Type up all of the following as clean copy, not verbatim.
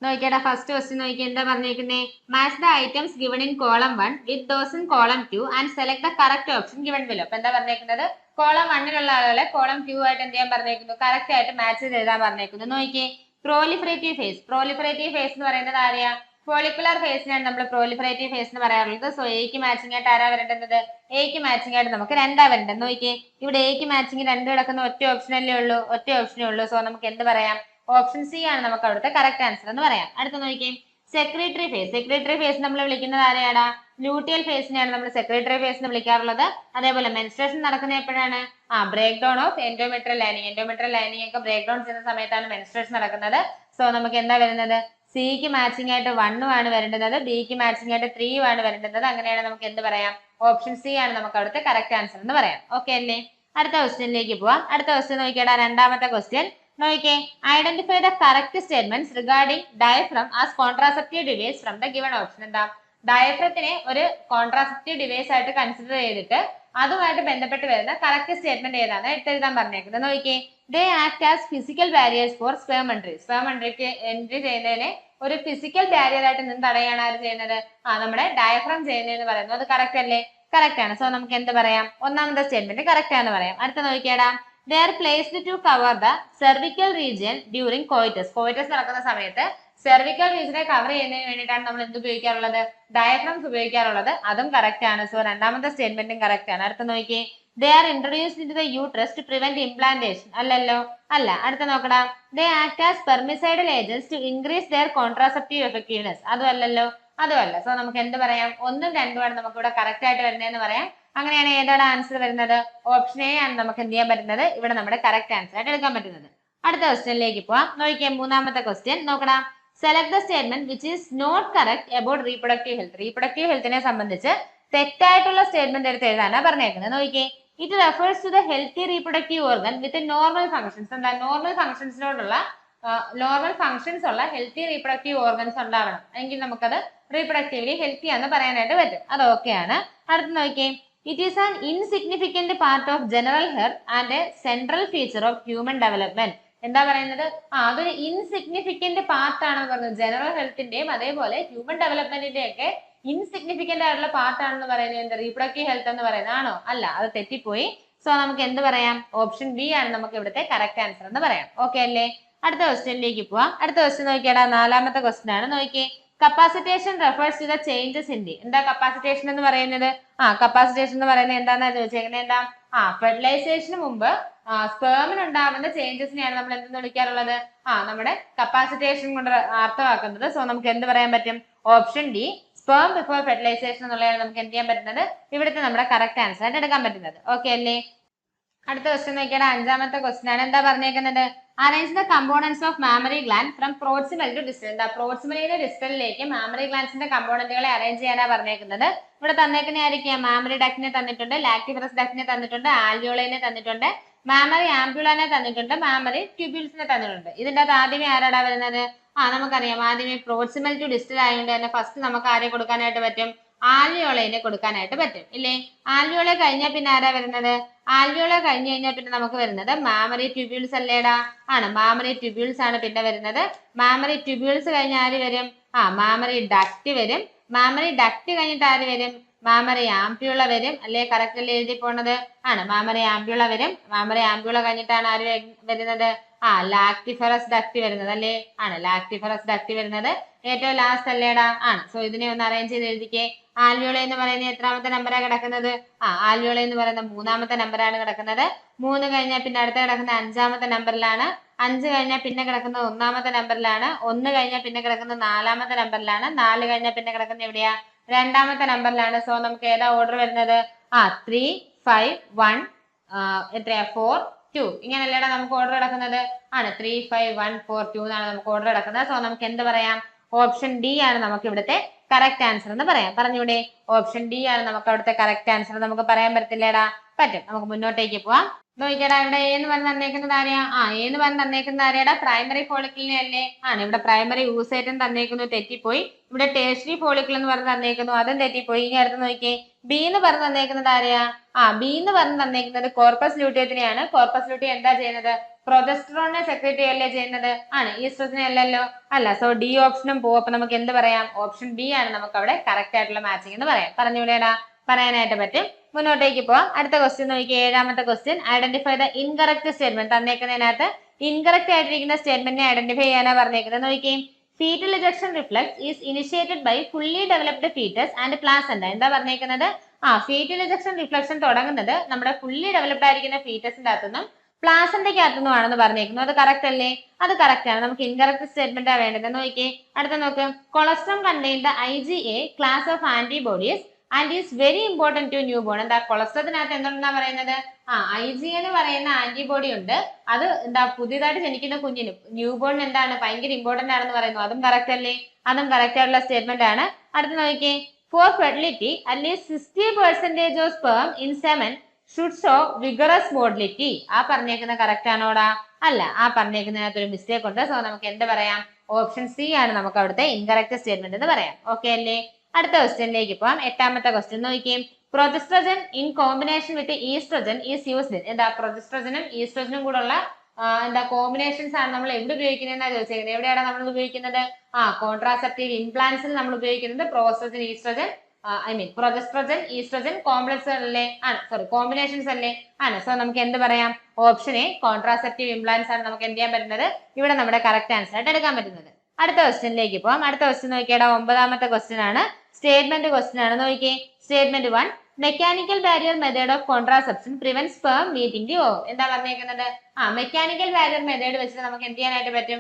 നോക്കിയേടാ first question നോക്കി എന്താ പറഞ്ഞേക്കുന്നേ? Match the items given in column 1 with those in column 2 and select the correct option given below. അപ്പൊ എന്താ പറഞ്ഞേക്കുന്നത്? Column 1 ആളുകളെ കോളം 2 ആയിട്ട് എന്ത് ചെയ്യാൻ പറഞ്ഞേക്കുന്നു? കറക്റ്റ് ആയിട്ട് മാച്ച് ചെയ്ത് എഴുതാൻ പറഞ്ഞേക്കുന്നു. നോക്കിയേ, പ്രോലിഫറേറ്റീവ് ഫേസ്. പ്രോലിഫറേറ്റീവ് ഫേസ് എന്ന് പറയുന്നത് ആരെയാ? ഫോളിക്കുലർ ഫേസിനാണ് നമ്മൾ പ്രോലിഫറേറ്റീവ് ഫേസ് എന്ന് പറയാറുള്ളത്. സോ എക്ക് മാച്ചിങ് ആയിട്ട് ആരാ വരേണ്ടത്? എക്ക് മാച്ചിങ് ആയിട്ട് നമുക്ക് രണ്ടാ വരേണ്ടത്. നോക്കിയേ, ഇവിടെ എക്ക് മാച്ചിങ് 2 കിടക്കുന്ന ഒറ്റ ഓപ്ഷനല്ലേ ഉള്ളൂ, ഒറ്റ ഓപ്ഷനേ ഉള്ളൂ. സോ നമുക്ക് എന്ത് പറയാം? ഓപ്ഷൻ സി ആണ് നമുക്ക് അവിടുത്തെ കറക്റ്റ് ആൻസർ എന്ന് പറയാം. അടുത്ത നോക്കിയേ, സെക്രട്ടറി ഫേസ്. സെക്രട്ടറി ഫേസ് നമ്മൾ വിളിക്കുന്നത് ആരെയാടാ? ലൂട്ടിയൽ ഫേസിനെയാണ് നമ്മൾ സെക്രട്ടറി ഫേസ് എന്ന് വിളിക്കാറുള്ളത്. അതേപോലെ മെൻസ്ട്രേഷൻ നടക്കുന്നത് എപ്പോഴാണ്? Break down of endometrial lining. Endometrial lining ഒക്കെ ബ്രേക്ക് ഡൗൺ ചെയ്യുന്ന സമയത്താണ് മെൻസ്ട്രേഷൻ നടക്കുന്നത്. സോ നമുക്ക് എന്താ വരുന്നത്? സിക്ക് മാച്ചിങ് ആയിട്ട് 1 ആണ് വരേണ്ടത്, ബിക്ക് മാച്ചിങ് ആയിട്ട് 3 ആണ് വരേണ്ടത്. അങ്ങനെയാണ് നമുക്ക് എന്ത് പറയാം? ഓപ്ഷൻ സി ആണ് നമുക്ക് അവിടുത്തെ കറക്റ്റ് ആൻസർ എന്ന് പറയാം. ഓക്കെ അല്ലേ? അടുത്ത ക്വസ്റ്റ്യനിലേക്ക് പോവാം. അടുത്ത ക്വസ്റ്റ്യൻ നോക്കിയാടാ, രണ്ടാമത്തെ ക്വസ്റ്റ്യൻ നോക്കിയേ, identify the correct statements regarding diaphragm as contraceptive device from the given option. എന്താ? ഡയഫ്രത്തിനെ ഒരു കോൺട്രാസെപ്റ്റീവ് ഡിവൈസ് ആയിട്ട് കൺസിഡർ ചെയ്തിട്ട് അതുമായിട്ട് ബന്ധപ്പെട്ട് വരുന്ന കറക്റ്റ് സ്റ്റേറ്റ്മെന്റ് ഏതാണ് എഴുതാൻ പറഞ്ഞേക്കുന്നത്? നോക്കിയേ, they act as physical barriers for sperm entry. Sperm എൻട്രിക്ക് എൻട്രി ചെയ്യുന്നതിനെ ഒരു ഫിസിക്കൽ ബാരിയർ ആയിട്ട് നിന്ന് തടയാണ് ആര് ചെയ്യുന്നത്? നമ്മുടെ ഡയഫ്രം ചെയ്യുന്നതെന്ന് പറയുന്നത്. അത് കറക്റ്റ് അല്ലേ? കറക്റ്റ് ആണ്. സോ നമുക്ക് എന്ത് പറയാം? ഒന്നാമത്തെ സ്റ്റേറ്റ്മെന്റ് കറക്റ്റ് ആണെന്ന് പറയാം. അടുത്ത നോക്കിയാടാ, they are placed to cover the cervical region during coitus. coitus നടക്കുന്ന സമയത്ത് cervical region കവർ ചെയ്യുന്നതിന് വേണ്ടിയിട്ടാണ് നമ്മൾ എന്ത് ഉപയോഗിക്കാറുള്ളത്? ഡയഫ്രംസ് ഉപയോഗിക്കാറുള്ളത്. അതും കറക്റ്റ് ആണ്. സോ രണ്ടാമത്തെ സ്റ്റേറ്റ്മെന്റും കറക്റ്റ് ആണ്. അടുത്ത നോക്കിയേ, they are introduced into the uterus to prevent implantation. അല്ലല്ലോ, അല്ല. അടുത്ത നോക്കടാ, they act as spermicidal agents to increase their contraceptive effectiveness. അതും അല്ലല്ലോ, അതുമല്ല. സോ നമുക്ക് എന്ത് പറയാം? 1ഉം 2ഉം ആണ് നമുക്ക് ഇവിടെ കറക്റ്റ് ആയിട്ട് വരുന്നതെന്ന് പറയാം. അങ്ങനെയാണ് ഏതാണ് ആൻസർ വരുന്നത്? ഓപ്ഷൻ എ ആണ് നമുക്ക് എന്ത് ചെയ്യാൻ പറ്റുന്നത്? ഇവിടെ നമ്മുടെ കറക്റ്റ് ആൻസർ ആയിട്ട് എടുക്കാൻ പറ്റുന്നത്. അടുത്ത ക്വസ്റ്റ്യനിലേക്ക് പോവാം. നോക്കിയാൽ മൂന്നാമത്തെ ക്വസ്റ്റ്യൻ നോക്കണം. Select the statement which is not correct about reproductive health. Reproductive ഹെൽത്തിനെ സംബന്ധിച്ച് തെറ്റായിട്ടുള്ള സ്റ്റേറ്റ്മെന്റ് എടുത്ത് എഴുതാനാണ് പറഞ്ഞേക്കുന്നത്. നോക്കിയേ, it refers to the healthy reproductive organ with normal functions. എന്താ? നോർമൽ ഫംഗ്ഷൻസ് ഉള്ള ഹെൽത്തി റീപ്രൊഡക്റ്റീവ് ഓർഗൻസ് ഉണ്ടാവണം, എങ്കിൽ നമുക്കത് റീപ്രൊഡക്റ്റീവ്ലി ഹെൽത്തി എന്ന് പറയാനായിട്ട് പറ്റും. അത് ഓക്കെയാണ്. അടുത്ത് നോക്കിയേ, it is an insignificant part of general health and a central feature of human development. എന്താ പറയുന്നത്? അതൊരു ഇൻസിഗ്നിഫിക്കന്റ് പാർട്ട് ആണെന്ന് പറയുന്നത്. ജനറൽ ഹെൽത്തിന്റെയും അതേപോലെ ഹ്യൂമൻ ഡെവലപ്മെന്റിന്റെയും ഒക്കെ ഇൻസിഗ്നിഫിക്കന്റ് ആയിട്ടുള്ള പാർട്ട് ആണെന്ന് പറയുന്നത് എന്ത്? റീപ്രൊഡക്റ്റീവ് ഹെൽത്ത് എന്ന് പറയുന്നത് ആണോ? അല്ല, അത് തെറ്റിപ്പോയി. സോ നമുക്ക് എന്ത് പറയാം? ഓപ്ഷൻ ബി ആണ് നമുക്ക് ഇവിടുത്തെ കറക്റ്റ് ആൻസർ എന്ന് പറയാം. ഓക്കെ അല്ലേ? അടുത്ത ക്വസ്റ്റ്യനിലേക്ക് പോവാം. അടുത്ത ക്വസ്റ്റ്യൻ നോക്കിയാടാ, നാലാമത്തെ ക്വസ്റ്റ്യൻ ആണ്. നോക്കിയേ, capacitation refers to the changes in the. എന്താ കപ്പാസിറ്റേഷൻ എന്ന് പറയുന്നത്? കപ്പാസിറ്റേഷൻ എന്ന് പറയുന്നത് എന്താണെന്നാ ചോദിച്ചേക്കുന്നത്? എന്താ? ഫെർട്ടിലൈസേഷന് മുമ്പ് സ്പേമിന് ഉണ്ടാവുന്ന ചേഞ്ചസിനെയാണ് നമ്മൾ എന്തെന്ന് വിളിക്കാറുള്ളത്? നമ്മുടെ കപ്പാസിറ്റേഷൻ കൊണ്ട് അർത്ഥമാക്കുന്നത്. സോ നമുക്ക് എന്ത് പറയാൻ പറ്റും? Option D, sperm before fertilization എന്നുള്ളതാണ് നമുക്ക് എന്ത് ചെയ്യാൻ പറ്റുന്നത്? ഇവിടുത്തെ നമ്മുടെ കറക്റ്റ് ആൻസർ ആയിട്ട് എടുക്കാൻ പറ്റുന്നത്. ഓക്കെ അല്ലേ? അടുത്ത ക്വസ്റ്റ്യൻ നോക്കിയാൽ അഞ്ചാമത്തെ ക്വസ്റ്റ്യൻ ആണ്. എന്താ പറഞ്ഞേക്കുന്നത്? Arrange the components of mammary gland from proximal to distal. എന്താ? പ്രോക്സിമലിന് ഡിസ്റ്റലിലേക്ക് മാമറി ഗ്ലാൻസിന്റെ കമ്പോണന്റുകളെ അറേഞ്ച് ചെയ്യാനാ പറഞ്ഞേക്കുന്നത്. ഇവിടെ തന്നേക്കുന്ന ആയിരിക്കും? മാമറി ഡക്റ്റിനെ തന്നിട്ടുണ്ട്, ലാക്ടിഫറസ് ഡക്റ്റിനെ തന്നിട്ടുണ്ട്, ആൽവിയോളൈനെ തന്നിട്ടുണ്ട്, മാമറി ആംബ്യുളനെ തന്നിട്ടുണ്ട്, മാമറി ട്യൂബ്യൂൾസിനെ തന്നിട്ടുണ്ട്. ഇതിന്റെ അത് ആദ്യമേ ആരാടാ വരുന്നത്? നമുക്കറിയാം. ആദ്യമേ പ്രോക്സിമൽ ടു ഡിസ്റ്റൽ ആയതുകൊണ്ട് തന്നെ ഫസ്റ്റ് നമുക്ക് ആരെ കൊടുക്കാനായിട്ട് പറ്റും? ആൽവിയോളൈനെ കൊടുക്കാനായിട്ട് പറ്റും, ഇല്ലേ? ആൽവിയോളെ കഴിഞ്ഞാൽ പിന്നെ ആരാ വരുന്നത്? ആൽവിയോളെ കഴിഞ്ഞു കഴിഞ്ഞാൽ പിന്നെ നമുക്ക് വരുന്നത് മാമറി ട്യൂബ്യൂൾസ് അല്ലേടാ? മാമറി ട്യൂബ്യൂൾസ് ആണ് പിന്നെ വരുന്നത്. മാമറി ട്യൂബ്യൂൾസ് കഴിഞ്ഞ് ആര് വരും? മാമറി ഡക്റ്റ് വരും. മാമറി ഡക്റ്റ് കഴിഞ്ഞിട്ട് ആര് വരും? മാമറി ആംപ്യൂള വരും, അല്ലേ? കറക്റ്റ് അല്ലേ എഴുതി പോണത്? മാമറി ആംപ്യൂള വരും. മാമറി ആംപ്യൂള കഴിഞ്ഞിട്ടാണ് ആര് വരുന്നത്? ലാക്ടിഫറസ് ഡക്റ്റ് വരുന്നത്, അല്ലേ? ലാക്ടിഫറസ് ഡക്റ്റ് വരുന്നത് ഏറ്റവും ലാസ്റ്റ് അല്ലേടാ? സോ ഇതിനെ ഒന്ന് അറേഞ്ച് ചെയ്ത് എഴുതിക്കേ. ആൽവിയോള എന്ന് പറയുന്നത് എത്രാമത്തെ നമ്പറാണ് കിടക്കുന്നത്? ആൽവിയോള എന്ന് പറയുന്ന 3ാമത്തെ നമ്പറാണ് കിടക്കുന്നത്. 3 കഴിഞ്ഞാൽ പിന്നെ അടുത്ത കിടക്കുന്ന 5ാമത്തെ നമ്പറിലാണ്. 5 കഴിഞ്ഞാൽ പിന്നെ കിടക്കുന്നത് 1ാമത്തെ നമ്പറിലാണ്. 1 കഴിഞ്ഞാൽ പിന്നെ കിടക്കുന്നത് 4ാമത്തെ നമ്പറിലാണ്. 4 കഴിഞ്ഞാൽ പിന്നെ കിടക്കുന്നത് എവിടെയാ? 2ാമത്തെ നമ്പറിലാണ്. സോ നമുക്ക് ഏതാ ഓർഡർ വരുന്നത്? 3, 5, 1 എത്രയാ? 4, 2. ഇങ്ങനെയല്ലേടാ നമുക്ക് ഓർഡർ കിടക്കുന്നത്? 3, 5, 1, 4, 2 എന്നാണ് നമുക്ക് ഓർഡർ കിടക്കുന്നത്. സോ നമുക്ക് എന്ത് പറയാം? ഓപ്ഷൻ ഡി ആണ് നമുക്ക് ഇവിടുത്തെ കറക്റ്റ് ആൻസർ എന്ന് പറയാം. പറഞ്ഞൂടെ? ഓപ്ഷൻ ഡി ആണ് നമുക്ക് അവിടുത്തെ കറക്റ്റ് ആൻസർ. നമുക്ക് പറയാൻ പറ്റത്തില്ലേടാ? പറ്റും. നമുക്ക് മുന്നോട്ടേക്ക് പോവാം. നോക്കിക്കടാ, ഇവിടെ എന്ന് പറഞ്ഞ് തന്നേക്കുന്നത് ആരെയാ? എന്ന് പറഞ്ഞ് തന്നേക്കുന്നത് ആരെയാടാ? പ്രൈമറി ഫോളിക്കിളിനെ അല്ലേ? ഇവിടെ പ്രൈമറി ഊസൈറ്റം തന്നേക്കുന്നു, തെറ്റിപ്പോയി. ഇവിടെ ടേഴ്സറി ഫോളിക്കിൾ എന്ന് പറഞ്ഞ് തന്നേക്കുന്നു, അതും തെറ്റിപ്പോയി. ഇനി അടുത്ത് നോക്കിയേ, ബി എന്ന് പറഞ്ഞ് തന്നേക്കുന്നത് ആരെയാ? ബി എന്ന് പറഞ്ഞ് തന്നേക്കുന്നത് കോർപ്പസ് ലൂട്ടിയത്തിനെയാണ്. കോർപ്പസ് ലൂട്ടിയം എന്താ ചെയ്യുന്നത്? പ്രൊജസ്ട്രോണിനെ സെക്രേറ്റ് ചെയ്യല്ലേ ചെയ്യുന്നത്? ആണ്. ഈസ്ട്രജനെ അല്ലല്ലോ. അല്ല. സോ ഡി ഓപ്ഷനും പോകും. അപ്പൊ നമുക്ക് എന്ത് പറയാം? ഓപ്ഷൻ ബി ആണ് നമുക്ക് അവിടെ കറക്റ്റ് ആയിട്ടുള്ള മാച്ചിങ് എന്ന് പറയാം. പറഞ്ഞുകൂടെടാ? പറയാനായിട്ട് പറ്റും. മുന്നോട്ടേക്ക് പോവാം. അടുത്ത ക്വസ്റ്റ്യൻ നോക്കി. 7ാമത്തെ question. Identify the incorrect statement. തന്നേക്കുന്നതിനകത്ത് ഇൻകറക്റ്റ് ആയിട്ടിരിക്കുന്ന സ്റ്റേറ്റ്മെന്റിനെ ഐഡന്റിഫൈ ചെയ്യാനാ പറഞ്ഞേക്കുന്നത്. നോക്കി. Foetal ejection reflex is initiated by fully developed foetus and placenta. എന്താ പറഞ്ഞേക്കുന്നത്? ഫീറ്റൽ ഇജക്ഷൻ റിഫ്ലക്ഷൻ തുടങ്ങുന്നത് നമ്മുടെ ഫുള്ളി ഡെവലപ്ഡ് ആയിരിക്കുന്ന ഫീറ്റസിന്റെ അകത്തുനിന്നും പ്ലാസന്റയ്ക്ക് അകത്തുനിന്നും ആണെന്ന് പറഞ്ഞേക്കുന്നു. അത് കറക്റ്റ് അല്ലേ? അത് കറക്റ്റ് ആണ്. നമുക്ക് ഇൻകറക്റ്റ് സ്റ്റേറ്റ്മെന്റ് ആ വേണ്ടത്. നോക്കിയേ. അടുത്ത നോക്ക്. Colostrum contain the IgA class of antibodies and is very important to newborn. എന്താ കൊളസ്ട്രോത്തിനകത്ത് എന്തുണ്ടെന്നാ പറയുന്നത്? IgA എന്ന് പറയുന്ന ആന്റിബോഡി ഉണ്ട്. അത് എന്താ പുതിയതായിട്ട് ജനിക്കുന്ന കുഞ്ഞിന് ന്യൂ ബോൺ എന്താണ് ഭയങ്കര ഇമ്പോർട്ടന്റ് ആണെന്ന് പറയുന്നു. അതും കറക്റ്റ് അല്ലേ? അതും കറക്റ്റ് ആയിട്ടുള്ള സ്റ്റേറ്റ്മെന്റ് ആണ്. അടുത്ത നോക്കിയേ. For fertility at least 60% of sperm in semen should show vigorous motility. ആ പറഞ്ഞേക്കുന്ന കറക്റ്റ് ആണോടാ? അല്ല. ആ പറഞ്ഞേക്കുന്നതിനകത്ത് ഒരു മിസ്റ്റേക്ക് ഉണ്ട്. സോ നമുക്ക് എന്ത് പറയാം? ഓപ്ഷൻ സി ആണ് നമുക്ക് അവിടുത്തെ ഇൻകറക്റ്റ് സ്റ്റേറ്റ്മെന്റ് എന്ന് പറയാം. ഓക്കെ അല്ലേ? അടുത്ത ക്വസ്റ്റ്യനിലേക്ക് പോവാം. 8ാമത്തെ ക്വസ്റ്റ്യൻ നോക്കിയേ. Progestogen in combination with oestrogen is used. എന്താ പ്രൊജസ്ട്രജനും ഈസ്ട്രജനും കൂടെ ഉള്ള എന്താ കോമ്പിനേഷൻസ് ആണ് നമ്മൾ എവിടെ ഉപയോഗിക്കുന്നതെന്നാ ചോദിച്ചേക്കുന്നത്. എവിടെയാണ് നമ്മൾ ഉപയോഗിക്കുന്നത്? കോൺട്രാസെപ്റ്റീവ് ഇംപ്ലാന്റ്സിൽ നമ്മൾ ഉപയോഗിക്കുന്നത് പ്രോസ്ട്രജൻ ഈസ്ട്രജൻ പ്രൊജസ്ട്രജൻ ഈസ്ട്രജൻ കോംപ്ലക്സ് അല്ലേ? ആണ്. സോറി, കോമ്പിനേഷൻസ് അല്ലേ? ആണ്. സോ നമുക്ക് എന്ത് പറയാം? ഓപ്ഷൻ എ കോൺട്രാസെപ്റ്റീവ് ഇംപ്ലാന്റ്സ് ആണ് നമുക്ക് എന്ത് ചെയ്യാൻ പറ്റുന്നത്? ഇവിടെ നമ്മുടെ കറക്റ്റ് ആൻസർ ആയിട്ട് എടുക്കാൻ പറ്റുന്നത്. അടുത്ത ക്വസ്റ്റ്യനിലേക്ക് പോവാം. അടുത്ത ക്വസ്റ്റ്യൻ നോക്കിയാടാ. 9ാമത്തെ ക്വസ്റ്റ്യൻ ആണ്. സ്റ്റേറ്റ്മെന്റ് ക്വസ്റ്റ്യൻ ആണ്. നോക്കിയേ. Statement 1. Mechanical barrier method of contraception prevent sperm meeting the ovum. എന്താ പറഞ്ഞേക്കുന്നത്? മെക്കാനിക്കൽ ബാരിയർ മെത്തേഡ് വെച്ചിട്ട് നമുക്ക് എന്ത് ചെയ്യാനായിട്ട് പറ്റും?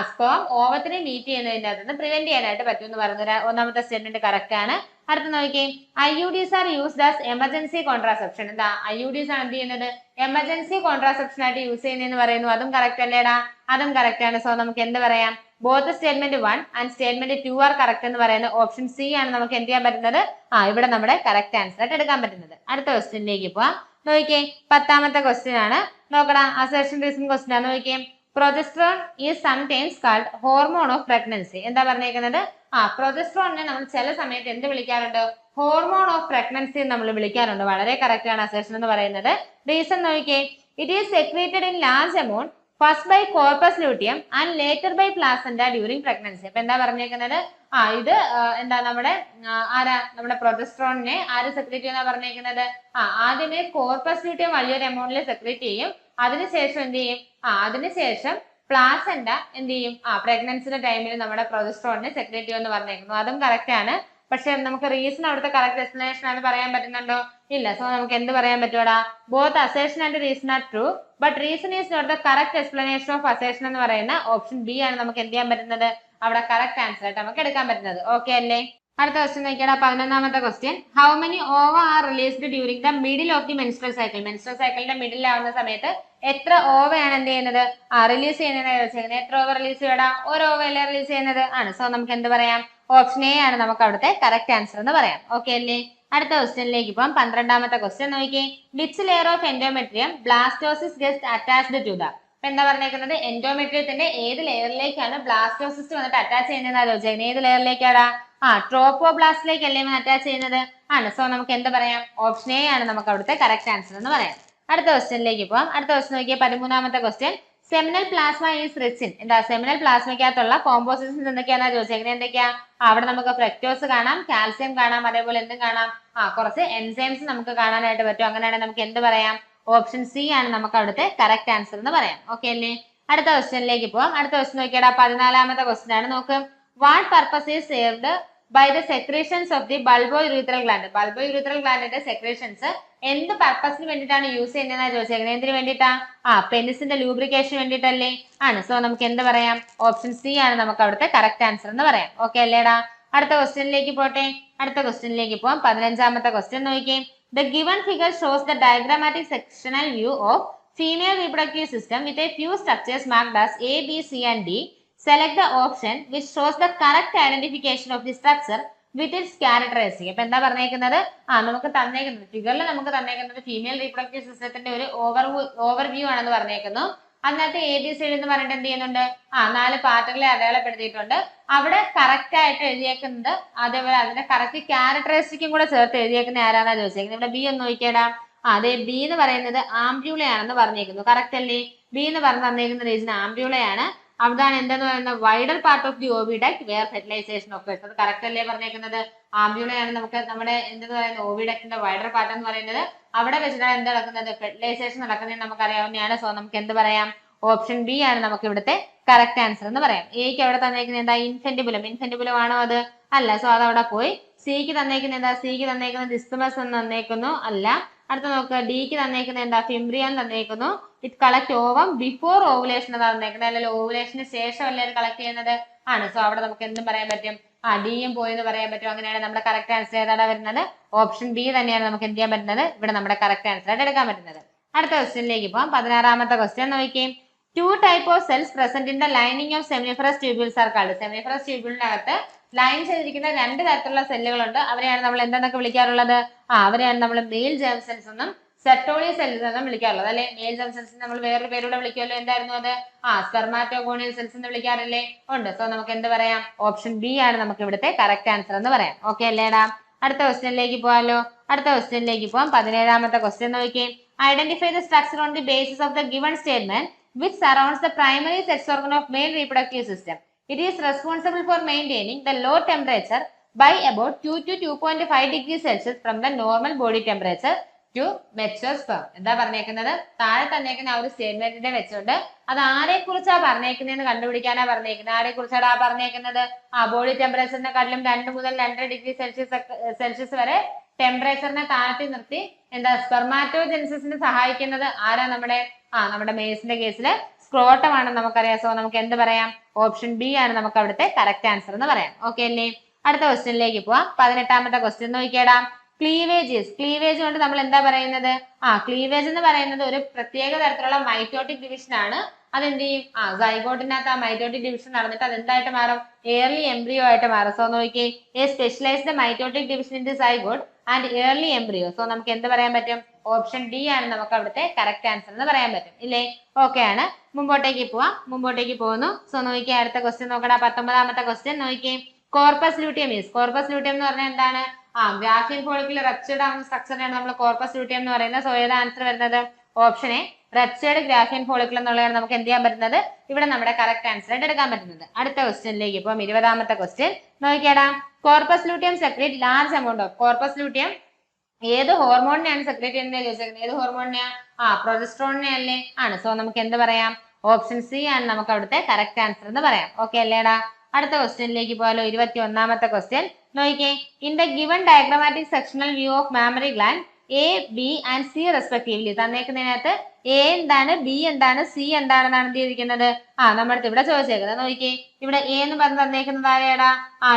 സ്പെർം ഓവത്തിനെ മീറ്റ് ചെയ്യുന്നതിന്റെ അകത്ത് പ്രിവെന്റ് ചെയ്യാനായിട്ട് പറ്റും എന്ന് പറയുന്നത് 1ാമത്തെ സ്റ്റേറ്റ്മെന്റ് കറക്റ്റ് ആണ്. അടുത്ത നോക്കിയേ. IUDs are used as emergency contraception. എന്താ IUDs ആണ് എന്ത് ചെയ്യുന്നത്? എമർജൻസി കോൺട്രാസെപ്ഷൻ ആയിട്ട് യൂസ് ചെയ്യുന്നതെന്ന് പറയുന്നു. അതും കറക്റ്റ് അല്ലേടാ? അതും കറക്റ്റ് ആണ്. സോ നമുക്ക് എന്ത് പറയാം? Both statement 1 and statement 2 are correct എന്ന് പറയുന്നത് ഓപ്ഷൻ സി ആണ് നമുക്ക് എന്ത് ചെയ്യാൻ പറ്റുന്നത്? ഇവിടെ നമ്മുടെ കറക്റ്റ് ആൻസർ ആയിട്ട് എടുക്കാൻ പറ്റുന്നത്. അടുത്ത ക്വസ്റ്റ്യനിലേക്ക് പോവാം. നോക്കിയേ. 10ാമത്തെ ക്വസ്റ്റ്യൻ ആണ്. നോക്കടാ. അസർഷൻ റീസൺ ക്വസ്റ്റ്യൻ ആണ്. നോക്കിയേ. Progesterone is sometimes called hormone of pregnancy. എന്താ പറഞ്ഞേക്കുന്നത്? പ്രൊജസ്ട്രോണിനെ നമ്മൾ ചില സമയത്ത് എന്ത് വിളിക്കാറുണ്ട്? ഹോർമോൺ ഓഫ് പ്രഗ്നൻസി നമ്മൾ വിളിക്കാറുണ്ട്. വളരെ കറക്റ്റ് ആണ് അസർഷൻ എന്ന് പറയുന്നത്. റീസൺ നോക്കിയേ. It is secreted in large amount first by corpus luteum and later by placenta during pregnancy. അപ്പൊ എന്താ പറഞ്ഞേക്കുന്നത്? ഇത് എന്താ നമ്മുടെ നമ്മുടെ പ്രൊജസ്ട്രോണിനെ ആര് സെക്രീറ്റ് ചെയ്യുന്ന പറഞ്ഞേക്കുന്നത്? ആദ്യമേ കോർപ്പസ് ലൂട്ടിയം വലിയൊരു എമൗണ്ടിൽ സെക്രീറ്റ് ചെയ്യും. അതിനുശേഷം എന്ത് ചെയ്യും? അതിനുശേഷം പ്ലാസന്റ എന്ത് ചെയ്യും? പ്രഗ്നൻസിന്റെ ടൈമിൽ നമ്മുടെ പ്രൊജസ്ട്രോണിനെ സെക്രീറ്റ് ചെയ്യുമെന്ന് പറഞ്ഞേക്കുന്നു. അതും കറക്റ്റ് ആണ്. പക്ഷെ നമുക്ക് റീസൺ അവിടുത്തെ കറക്റ്റ് എക്സ്പ്ലനേഷൻ ആണ് പറയാൻ പറ്റുന്നുണ്ടോ? ഇല്ല. സോ നമുക്ക് എന്ത് പറയാൻ പറ്റൂടാ? Both assertion and reason are true but reason is not the correct explanation of assertion എന്ന് പറയുന്ന ഓപ്ഷൻ ബി ആണ് നമുക്ക് എന്ത് ചെയ്യാൻ പറ്റുന്നത്? അവിടെ കറക്റ്റ് ആൻസർ ആയിട്ട് നമുക്ക് എടുക്കാൻ പറ്റുന്നത്. ഓക്കെ അല്ലേ? അടുത്ത ക്വസ്റ്റ്യൻ നോക്കിയാൽ 11ാമത്തെ question. How many ova are released during the middle of the menstrual cycle. Menstrual സൈക്കിളിന്റെ മിഡിൽ ആവുന്ന സമയത്ത് എത്ര ഓവയാണ് എന്ത് ചെയ്യുന്നത്? റിലീസ് ചെയ്യുന്നത്? എത്ര ഓവർ റിലീസ് ചെയ്യടാ? ഒരു ഓവയല്ലേ റിലീസ് ചെയ്യുന്നത്? ആണ്. സോ നമുക്ക് എന്ത് പറയാം? ഓപ്ഷൻ എ ആണ് നമുക്ക് അവിടുത്തെ കറക്റ്റ് ആൻസർ എന്ന് പറയാം. ഓക്കെ അല്ലേ? അടുത്ത ക്വസ്റ്റ്യനിലേക്ക് പോകാം. 12ാമത്തെ ക്വസ്റ്റ്യൻ നോക്കിയേ. Which layer of endometrium blastocyst gets attached to the. അപ്പൊ എന്താ പറഞ്ഞേക്കുന്നത്? എൻഡോമെട്രിയത്തിന്റെ ഏത് ലെയറിലേക്കാണ് ബ്ലാസ്റ്റോസിസ്റ്റ് വന്നിട്ട് അറ്റാച്ച് ചെയ്യുന്നതെന്നാണ് ചോദിച്ചേക്കുന്നത്. ഏത് ലെയറിലേക്കാടാ? ട്രോപ്പോബ്ലാസ്റ്റിലേക്കല്ലേ അറ്റാച്ച് ചെയ്യുന്നത്? ആണ്. സോ നമുക്ക് എന്ത് പറയാം? ഓപ്ഷൻ എ ആണ് നമുക്ക് അവിടുത്തെ കറക്റ്റ് ആൻസർ എന്ന് പറയാം. അടുത്ത ക്വസ്റ്റ്യനിലേക്ക് പോകാം. അടുത്ത ക്വസ്റ്റ്യൻ നോക്കിയാൽ 13ാമത്തെ question. Seminal plasma is rich in. എന്താ സെമിനൽ പ്ലാസ്മയ്ക്കകത്തുള്ള കോമ്പോസിഷൻസ് എന്തൊക്കെയാണെന്ന് ചോദിച്ചേക്കുന്നത്. എന്തൊക്കെയാ? അവിടെ നമുക്ക് ഫ്രക്ടോസ് കാണാം, കാൽസ്യം കാണാം, അതേപോലെ എന്തും കാണാം? കുറച്ച് എൻസൈംസ് നമുക്ക് കാണാനായിട്ട് പറ്റും. അങ്ങനെയാണെങ്കിൽ നമുക്ക് എന്ത് പറയാം? ഓപ്ഷൻ സി ആണ് നമുക്ക് അവിടുത്തെ കറക്റ്റ് ആൻസർ എന്ന് പറയാം. ഓക്കെ അല്ലേ? അടുത്ത ക്വസ്റ്റ്യനിലേക്ക് പോകാം. അടുത്ത ക്വസ്റ്റ്യൻ നോക്കിയാൽ 14ാമത്തെ ക്വസ്റ്റ്യൻ ആണ്. നോക്ക്. What purpose is served by the secretions of the bulbourethral gland. Bulbourethral ഗ്ലാൻഡിന്റെ സെക്രീഷൻസ് എന്ത് പർപ്പസിന് വേണ്ടിയിട്ടാണ് യൂസ് ചെയ്യുന്നതെന്നാണ് ചോദിച്ചേക്കുന്നത്. എന്തിനു വേണ്ടിയിട്ടാ? പെനിസിന്റെ ലൂബ്രിക്കേഷൻ വേണ്ടിയിട്ടല്ലേ? ആണ്. സോ നമുക്ക് എന്ത് പറയാം? ഓപ്ഷൻ സി ആണ് നമുക്ക് അവിടുത്തെ കറക്റ്റ് ആൻസർ എന്ന് പറയാം. ഓക്കെ അല്ലേടാ? അടുത്ത ക്വസ്റ്റ്യനിലേക്ക് പോട്ടെ. അടുത്ത ക്വസ്റ്റ്യനിലേക്ക് പോകാം. 15ാമത്തെ ക്വസ്റ്റ്യൻ നോക്കിയേ. The given figure shows the diagrammatic sectional view of female reproductive system with a few structures marked as A, B, C and D. Select the option which shows the correct identification of the structure with its characteristic. അപ്പൊ എന്താ പറഞ്ഞേക്കുന്നത്? നമുക്ക് തന്നേക്കുന്നത് ഫിഗറിൽ നമുക്ക് തന്നേക്കുന്നത് female reproductive സിസ്റ്റത്തിന്റെ ഒരു overview ആണെന്ന് പറഞ്ഞേക്കുന്നു. അതിനകത്ത് ABC എന്ന് പറഞ്ഞിട്ട് എന്ത് ചെയ്യുന്നുണ്ട്? 4 പാർട്ടുകളെ അടയാളപ്പെടുത്തിയിട്ടുണ്ട്. അവിടെ കറക്റ്റ് ആയിട്ട് എഴുതിയേക്കുന്നത് അതേപോലെ അതിന്റെ കറക്റ്റ് ക്യാരക്ടറിസ്റ്റിക്കും കൂടെ ചേർത്ത് എഴുതിയേക്കുന്ന ആരാണെന്നാ ചോദിച്ചേക്കുന്നത്. ഇവിടെ ബി ഒന്ന് നോക്കിയേടാ. അതെ, ബി എന്ന് പറയുന്നത് ആംബ്യൂളയാണെന്ന് പറഞ്ഞേക്കുന്നു. കറക്റ്റ് അല്ലേ? ബി എന്ന് പറഞ്ഞ് തന്നേക്കുന്ന റീജിയൻ ആംബ്യൂളയാണ്. അവിടാണ് എന്തെന്ന് പറയുന്നത് wider part of the oviduct where fertilisation occurs. അത് കറക്റ്റ് അല്ലേ പറഞ്ഞേക്കുന്നത്? ആംബ്യൂളയാണ് നമുക്ക് നമ്മുടെ എന്തെന്ന് പറയുന്നത് ഓവിഡക്റ്റിന്റെ വൈഡർ പാർട്ട് എന്ന് പറയുന്നത്. അവിടെ വെച്ചിട്ടാണ് എന്ത് നടക്കുന്നത്? ഫെർട്ടിലൈസേഷൻ നടക്കുന്നത് നമുക്ക് അറിയാവുന്നതാണ്. സോ നമുക്ക് എന്ത് പറയാം? ഓപ്ഷൻ ബി ആണ് നമുക്ക് ഇവിടുത്തെ കറക്റ്റ് ആൻസർ എന്ന് പറയാം. എക്ക് അവിടെ തന്നേക്കുന്നത് എന്താ? ഇൻഫെന്റിബുലം. ഇൻഫെന്റിബുലം ആണോ അത്? അല്ല. സോ അത് അവിടെ പോയി. സിക്ക് തന്നേക്കുന്നത് എന്താ? സിക്ക് തന്നേക്കുന്നത് ഇസ്തമസ് എന്ന് തന്നേക്കുന്നു. അല്ല. അടുത്ത നോക്കുക. ഡിക്ക് തന്നേക്കുന്നത് എന്താ? ഫിംബ്രിയം തന്നേക്കുന്നു. It collect ovum before ovulation എന്നാണ് തന്നേക്കുന്നത്. അല്ലെങ്കിൽ ഓവുലേഷന് ശേഷം അല്ലേ കളക്ട് ചെയ്യുന്നത്? ആണ്. സോ അവിടെ നമുക്ക് എന്തും പറയാൻ പറ്റും? ഡിയും പോയി എന്ന് പറയാൻ പറ്റും. അങ്ങനെയാണ് നമ്മുടെ കറക്റ്റ് ആൻസർ ഏതാണ് വരുന്നത്? ഓപ്ഷൻ ബി തന്നെയാണ് നമുക്ക് എന്ത് ചെയ്യാൻ പറ്റുന്നത്? ഇവിടെ നമ്മുടെ കറക്റ്റ് ആൻസർ ആയിട്ട് എടുക്കാൻ പറ്റുന്നത്. അടുത്ത ക്വസ്റ്റ്യനിലേക്ക് പോകാം. 16ാമത്തെ ക്വസ്റ്റ്യൻ നോക്കിയും. Two type of cells present in the lining of seminiferous tubules are called. Seminiferous ട്യൂബ്യൂളിനകത്ത് ലൈൻ ചെയ്തിരിക്കുന്ന രണ്ട് തരത്തിലുള്ള സെല്ലുകളുണ്ട്. അവരെയാണ് നമ്മൾ എന്തെന്നൊക്കെ വിളിക്കാറുള്ളത്? അവരെയാണ് നമ്മൾ മെയിൽ ജേം സെൽസ് എന്നും സെർട്ടോളി സെൽസ് എന്നും വിളിക്കാറുള്ളത് അല്ലെ. മെയിൽ ജേം സെൽസ് നമ്മൾ വേറൊരു പേരൂടെ വിളിക്കുമല്ലോ. എന്തായിരുന്നു അത്? സ്പെർമാറ്റോഗോണിയൽ സെൽസ് എന്ന് വിളിക്കാറില്ലേ? ഉണ്ട്. സോ നമുക്ക് എന്ത് പറയാം? ഓപ്ഷൻ ബി ആണ് നമുക്ക് ഇവിടുത്തെ കറക്റ്റ് ആൻസർ എന്ന് പറയാം. ഓക്കെ അല്ലേടാ? അടുത്ത ക്വസ്റ്റ്യനിലേക്ക് പോകാലോ. അടുത്ത ക്വസ്റ്റ്യനിലേക്ക് പോകാം. 17ാമത്തെ ക്വസ്റ്റ്യൻ നോക്കിയേ. Identify the structure on the basis of the given statement which surrounds the primary sex organ of male reproductive system. It is responsible for maintaining the low temperature by about 2 to 2.5 degrees Celsius from the normal body temperature to mature sperm. എന്താ പറഞ്ഞേക്കുന്നത്? താഴെ തന്നേക്കുന്ന ആ ഒരു സ്റ്റേറ്റ്മെന്റിനെ വെച്ചുകൊണ്ട് അത് ആരെ കുറിച്ചാ പറഞ്ഞേക്കുന്നതെന്ന് കണ്ടുപിടിക്കാനാ പറഞ്ഞേക്കുന്നത്. ആരെ കുറിച്ചാണ് പറഞ്ഞേക്കുന്നത്? ബോഡി ടെമ്പറേച്ചറിനെക്കാട്ടിലും 2 മുതൽ 2.5 ഡിഗ്രി സെൽഷ്യസ് വരെ ടെമ്പറേച്ചറിനെ താഴ്ത്തി നിർത്തി എന്താ സ്പെർമാറ്റോജെനിസിന് സഹായിക്കുന്നത് ആരാ? നമ്മുടെ മെയിൽസിന്റെ കേസിൽ സ്ക്രോട്ടം ആണെന്ന് നമുക്കറിയാം. സോ നമുക്ക് എന്ത് പറയാം? ഓപ്ഷൻ ബി ആണ് നമുക്ക് അവിടുത്തെ കറക്റ്റ് ആൻസർ എന്ന് പറയാം. ഓക്കെ അല്ലേ? അടുത്ത ക്വസ്റ്റ്യനിലേക്ക് പോവാം. 18ാമത്തെ ക്വസ്റ്റ്യൻ നോക്കിയേടാ. ക്ലീവേജസ്. ക്ലീവേജ് കൊണ്ട് നമ്മൾ എന്താ പറയുന്നത്? ക്ലീവേജ് എന്ന് പറയുന്നത് ഒരു പ്രത്യേക തരത്തിലുള്ള മൈറ്റോട്ടിക് ഡിവിഷൻ ആണ്. അതെന്ത് ചെയ്യും? സൈഗോട്ടിനകത്ത് ആ മൈറ്റോട്ടിക് ഡിവിഷൻ നടന്നിട്ട് അത് എന്തായിട്ട് മാറും? ഏർലി എംബ്രിയോ ആയിട്ട് മാറും. സോ നോക്കിയേ. A specialised mitotic division in the zygote and early embryo. So നമുക്ക് എന്ത് പറയാൻ പറ്റും? ഓപ്ഷൻ ഡി ആണ് നമുക്ക് അവിടുത്തെ കറക്റ്റ് ആൻസർ എന്ന് പറയാൻ പറ്റും. ഇല്ലേ? ഓക്കെ ആണ്. മുമ്പോട്ടേക്ക് പോവാം. മുമ്പോട്ടേക്ക് പോകുന്നു. സോ നോക്കിയേ. അടുത്ത ക്വസ്റ്റ്യൻ നോക്കടാ. 19ാമത്തെ ക്വസ്റ്റ്യൻ നോക്കിയേ. Corpus luteum is. Corpus luteum എന്ന് പറഞ്ഞാൽ എന്താണ്? ഗ്രാഫിയൻ ഫോളിക്കിൾ റപ്ചേർഡ് ആവുന്ന സ്ട്രക്ചറിനാണ് നമ്മൾ കോർപ്പസ് ലൂട്ടിയം എന്ന് പറയുന്നത്. സോ ഏതാ ആൻസർ വരുന്നത്? ഓപ്ഷൻ എ റപ്ചേർഡ് ഗ്രാഫിയൻ ഫോളിക്കിൾ എന്നുള്ളതാണ് നമുക്ക് എന്ത് ചെയ്യാൻ പറ്റുന്നത്? ഇവിടെ നമ്മുടെ കറക്റ്റ് ആൻസർ ആയിട്ട് എടുക്കാൻ പറ്റുന്നത്. അടുത്ത ക്വസ്റ്റ്യനിലേക്ക് ഇപ്പം 20ാമത്തെ ക്വസ്റ്റ്യൻ നോക്കിയാടാ. Corpus luteum secrete large amount of. Corpus luteum ഏത് ഹോർമോണിനെയാണ് സെക്രേറ്റ് ചെയ്യുന്നത് ചോദിച്ചേക്കുന്നത്? ഏത് ഹോർമോണിനെയാ? പ്രൊജസ്ട്രോണിനെ അല്ലേ? ആണ്. സോ നമുക്ക് എന്ത് പറയാം? ഓപ്ഷൻ സി ആണ് നമുക്ക് അവിടുത്തെ കറക്റ്റ് ആൻസർ എന്ന് പറയാം. ഓക്കെ അല്ലേടാ? അടുത്ത ക്വസ്റ്റ്യനിലേക്ക് പോയാലോ. 21ാമത്തെ ക്വസ്റ്റ്യൻ നോക്കിയേ. In the given diagrammatic sectional view of mammary gland A, B and C respectively തന്നേക്കുന്നതിനകത്ത് എ എന്താണ്, ബി എന്താണ്, സി എന്താണെന്നാണ് എന്ത് ചെയ്തിരിക്കുന്നത്? നമ്മുടെ ഇവിടെ ചോദിച്ചേക്കുന്നത്. നോക്കിയേ. ഇവിടെ എ എന്ന് പറഞ്ഞ് തന്നേക്കുന്നത് ആരെയാടാ?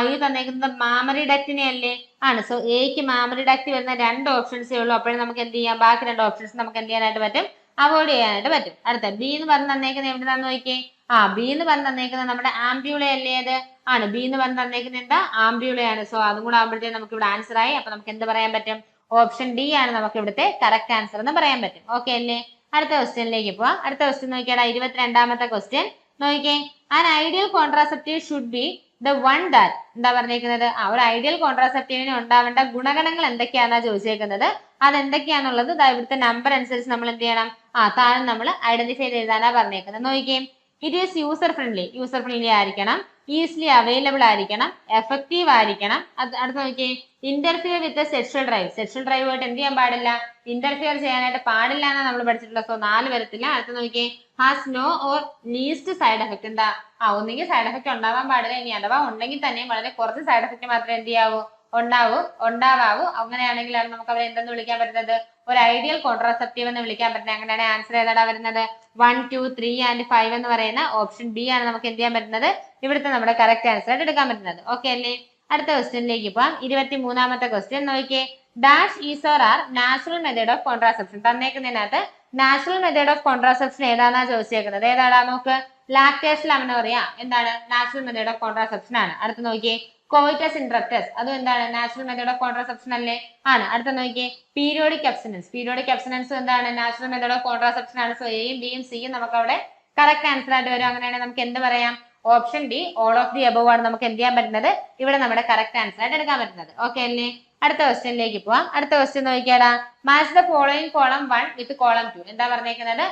ഈ തന്നേക്കുന്നത് മാമറി ഡക്റ്റിനെ അല്ലേ? ആണ്. സോ എക്ക് മാമറി ഡക്റ്റ് വരുന്ന 2 ഓപ്ഷൻസേ ഉള്ളൂ. അപ്പോഴും നമുക്ക് എന്ത് ചെയ്യാം? ബാക്കി 2 ഓപ്ഷൻസ് നമുക്ക് എന്ത് ചെയ്യാനായിട്ട് പറ്റും? അവോയ്ഡ് ചെയ്യാനായിട്ട് പറ്റും. അടുത്ത ബി എന്ന് പറഞ്ഞ് തന്നേക്കുന്നത് എവിടെയാണെന്ന് നോക്കിയേ. ബി എന്ന് പറഞ്ഞ് തന്നേക്കുന്നത് നമ്മുടെ ആംബ്യൂള അല്ലേ? അത് ആണ്. ബി എന്ന് പറഞ്ഞ് തന്നേക്കുന്നത് എന്താ? ആംബ്യൂളയാണ്. സോ അതും കൂടെ ആകുമ്പോഴത്തേക്ക് നമുക്ക് ഇവിടെ ആൻസർ ആയി. അപ്പൊ നമുക്ക് എന്ത് പറയാൻ പറ്റും? ഓപ്ഷൻ ഡി ആണ് നമുക്ക് ഇവിടുത്തെ കറക്റ്റ് ആൻസർ എന്ന് പറയാൻ പറ്റും. ഓക്കെ അല്ലേ? അടുത്ത ക്വസ്റ്റ്യനിലേക്ക് പോവാം. അടുത്ത ക്വസ്റ്റ്യൻ നോക്കിയാടാ. 22ാമത്തെ ക്വസ്റ്റ്യൻ നോക്കിയേ. An ideal contraceptive should be the one that. എന്താ പറഞ്ഞേക്കുന്നത്? ഒരു ഐഡിയൽ കോൺട്രാസെപ്റ്റീവിന് ഉണ്ടാവേണ്ട ഗുണഗണങ്ങൾ എന്തൊക്കെയാണെന്നാ ചോദിച്ചേക്കുന്നത്. അതെന്തൊക്കെയാണെന്നുള്ളത് ഇവിടുത്തെ നമ്പർ അനുസരിച്ച് നമ്മൾ എന്ത് ചെയ്യണം? താഴെ നമ്മൾ ഐഡന്റിഫൈ ചെയ്താനാ പറഞ്ഞേക്കുന്നത്. നോക്കിയേ. ഇറ്റ് ഈസ് യൂസർ ഫ്രണ്ട്ലി ആയിരിക്കണം, ഈസിലി അവൈലബിൾ ആയിരിക്കണം, എഫക്റ്റീവ് ആയിരിക്കണം. അടുത്ത് നോക്കിയേ. ഇന്റർഫിയർ വിത്ത് സെക്ഷൽ ഡ്രൈവുമായിട്ട് എന്ത് ചെയ്യാൻ പാടില്ല? ഇന്റർഫിയർ ചെയ്യാനായിട്ട് പാടില്ല എന്നാണ് നമ്മൾ പഠിച്ചിട്ടുള്ളത്. സോ 4 വരത്തില്ല. അടുത്ത് നോക്കിയേ. Has no or least side effect. എന്താ? ഒന്നെങ്കിൽ സൈഡ് എഫക്ട് ഉണ്ടാവാൻ പാടില്ല. ഇനി അഥവാ ഉണ്ടെങ്കിൽ തന്നെയും വളരെ കുറച്ച് സൈഡ് എഫക്ട് മാത്രമേ എന്ത് ചെയ്യാവൂ? ഉണ്ടാവാവൂ. അങ്ങനെയാണെങ്കിലാണ് നമുക്ക് അവരെ എന്തെന്ന് വിളിക്കാൻ പറ്റുന്നത്? ഒരു ഐഡിയൽ കോൺട്രാസെപ്റ്റീവ് എന്ന് വിളിക്കാൻ പറ്റുന്നത്. അങ്ങനെയാണ് ആൻസർ ഏതാടാ വരുന്നത്? 1, 2, 3 ആൻഡ് 5 എന്ന് പറയുന്ന ഓപ്ഷൻ ബി ആണ് നമുക്ക് എന്ത് ചെയ്യാൻ പറ്റുന്നത്? ഇവിടുത്തെ നമ്മുടെ കറക്റ്റ് ആൻസർ ആയിട്ട് എടുക്കാൻ പറ്റുന്നത്. ഓക്കെ അല്ലേ? അടുത്ത ക്വസ്റ്റ്യനിലേക്ക് പോകാം. 23ാമത്തെ ക്വസ്റ്റ്യൻ നോക്കിയേ. Dash is or are natural method of contraception. തന്നേക്കുന്നതിനകത്ത് നാച്ചുറൽ മെത്തേഡ് ഓഫ് കോൺട്രാസെപ്ഷൻ ഏതാണെന്നാ ചോദിച്ചേക്കുന്നത്. ഏതാടാ? നോക്ക്. ലാക്ടേഷൻ അമിനോറിയ എന്താണ്? നാച്ചുറൽ മെത്തേഡ് ഓഫ് കോൺട്രാസെപ്ഷൻ ആണ്. അടുത്ത് നോക്കിയേ. കോയിറ്റസ് ഇന്ററപ്റ്റസ് അതും എന്താണ്? നാച്ചുറൽ മെത്തേഡ് ഓഫ് കോൺട്രാസെപ്ഷൻ അല്ലേ? ആണ്. അടുത്ത നോക്കിയേ. പീരിയോഡിക് അബ്സ്റ്റനൻസ് എന്താണ്? നാച്ചുറൽ മെത്തേഡ് ഓഫ് കോൺട്രാസെപ്ഷൻ ആണ്. സോ എയും ബിയും സിയും നമുക്ക് അവിടെ കറക്റ്റ് ആൻസർ ആയിട്ട് വരും. അങ്ങനെയാണെങ്കിൽ നമുക്ക് എന്ത് പറയാം? Option D all of the above ആണ് നമുക്ക് എന്ത് ചെയ്യാൻ പറ്റുന്നത്? ഇവിടെ നമ്മുടെ കറക്റ്റ് ആൻസർ ആയിട്ട് എടുക്കാൻ പറ്റുന്നത്. ഓക്കെ അല്ലേ? അടുത്ത ക്വസ്റ്റ്യനിലേക്ക് പോവാം. അടുത്ത ക്വസ്റ്റ്യൻ നോക്കിയാടാ, match the following column 1 with column 2. എന്താ പറഞ്ഞേക്കുന്നത്?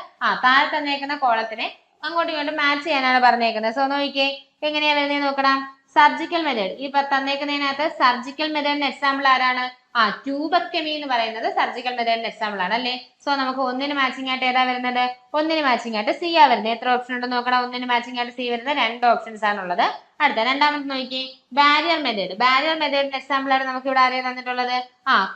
താഴെ തന്നേക്കുന്ന കോളത്തിനെ അങ്ങോട്ടും ഇങ്ങോട്ടും മാച്ച് ചെയ്യാനാണ് പറഞ്ഞേക്കുന്നത്. സോ നോക്കിയേ എങ്ങനെയാ വരുന്നത് നോക്കണം. സർജിക്കൽ മെത്തേഡ്, ഈ തന്നേക്കുന്നതിനകത്ത് സർജിക്കൽ മെത്തേഡിന് എക്സാമ്പിൾ ആരാണ്? ട്യൂബക്ടമി എന്ന് പറയുന്നത് സർജിക്കൽ മെത്തേഡിന് എക്സാമ്പിൾ ആണ് അല്ലേ. സോ നമുക്ക് ഒന്നിന് മാച്ചിങ് ആയിട്ട് ഏതാ വരുന്നത്? ഒന്നിന് മാച്ചിങ് ആയിട്ട് സി ആ വരുന്നത്. എത്ര ഓപ്ഷൻ ഉണ്ടെന്ന് നോക്കണം. ഒന്നിന് മാച്ചിങ് ആയിട്ട് സി വരുന്നത് 2 ഓപ്ഷൻസ് ആണുള്ളത്. അടുത്ത രണ്ടാമത് നോക്കി, ബാരിയർ മെത്തേഡ്. ബാരിയർ മെത്തേഡിന് എക്സാമ്പിൾ ആയിട്ട് നമുക്ക് ഇവിടെ ആരെയാണ് തന്നിട്ടുള്ളത്?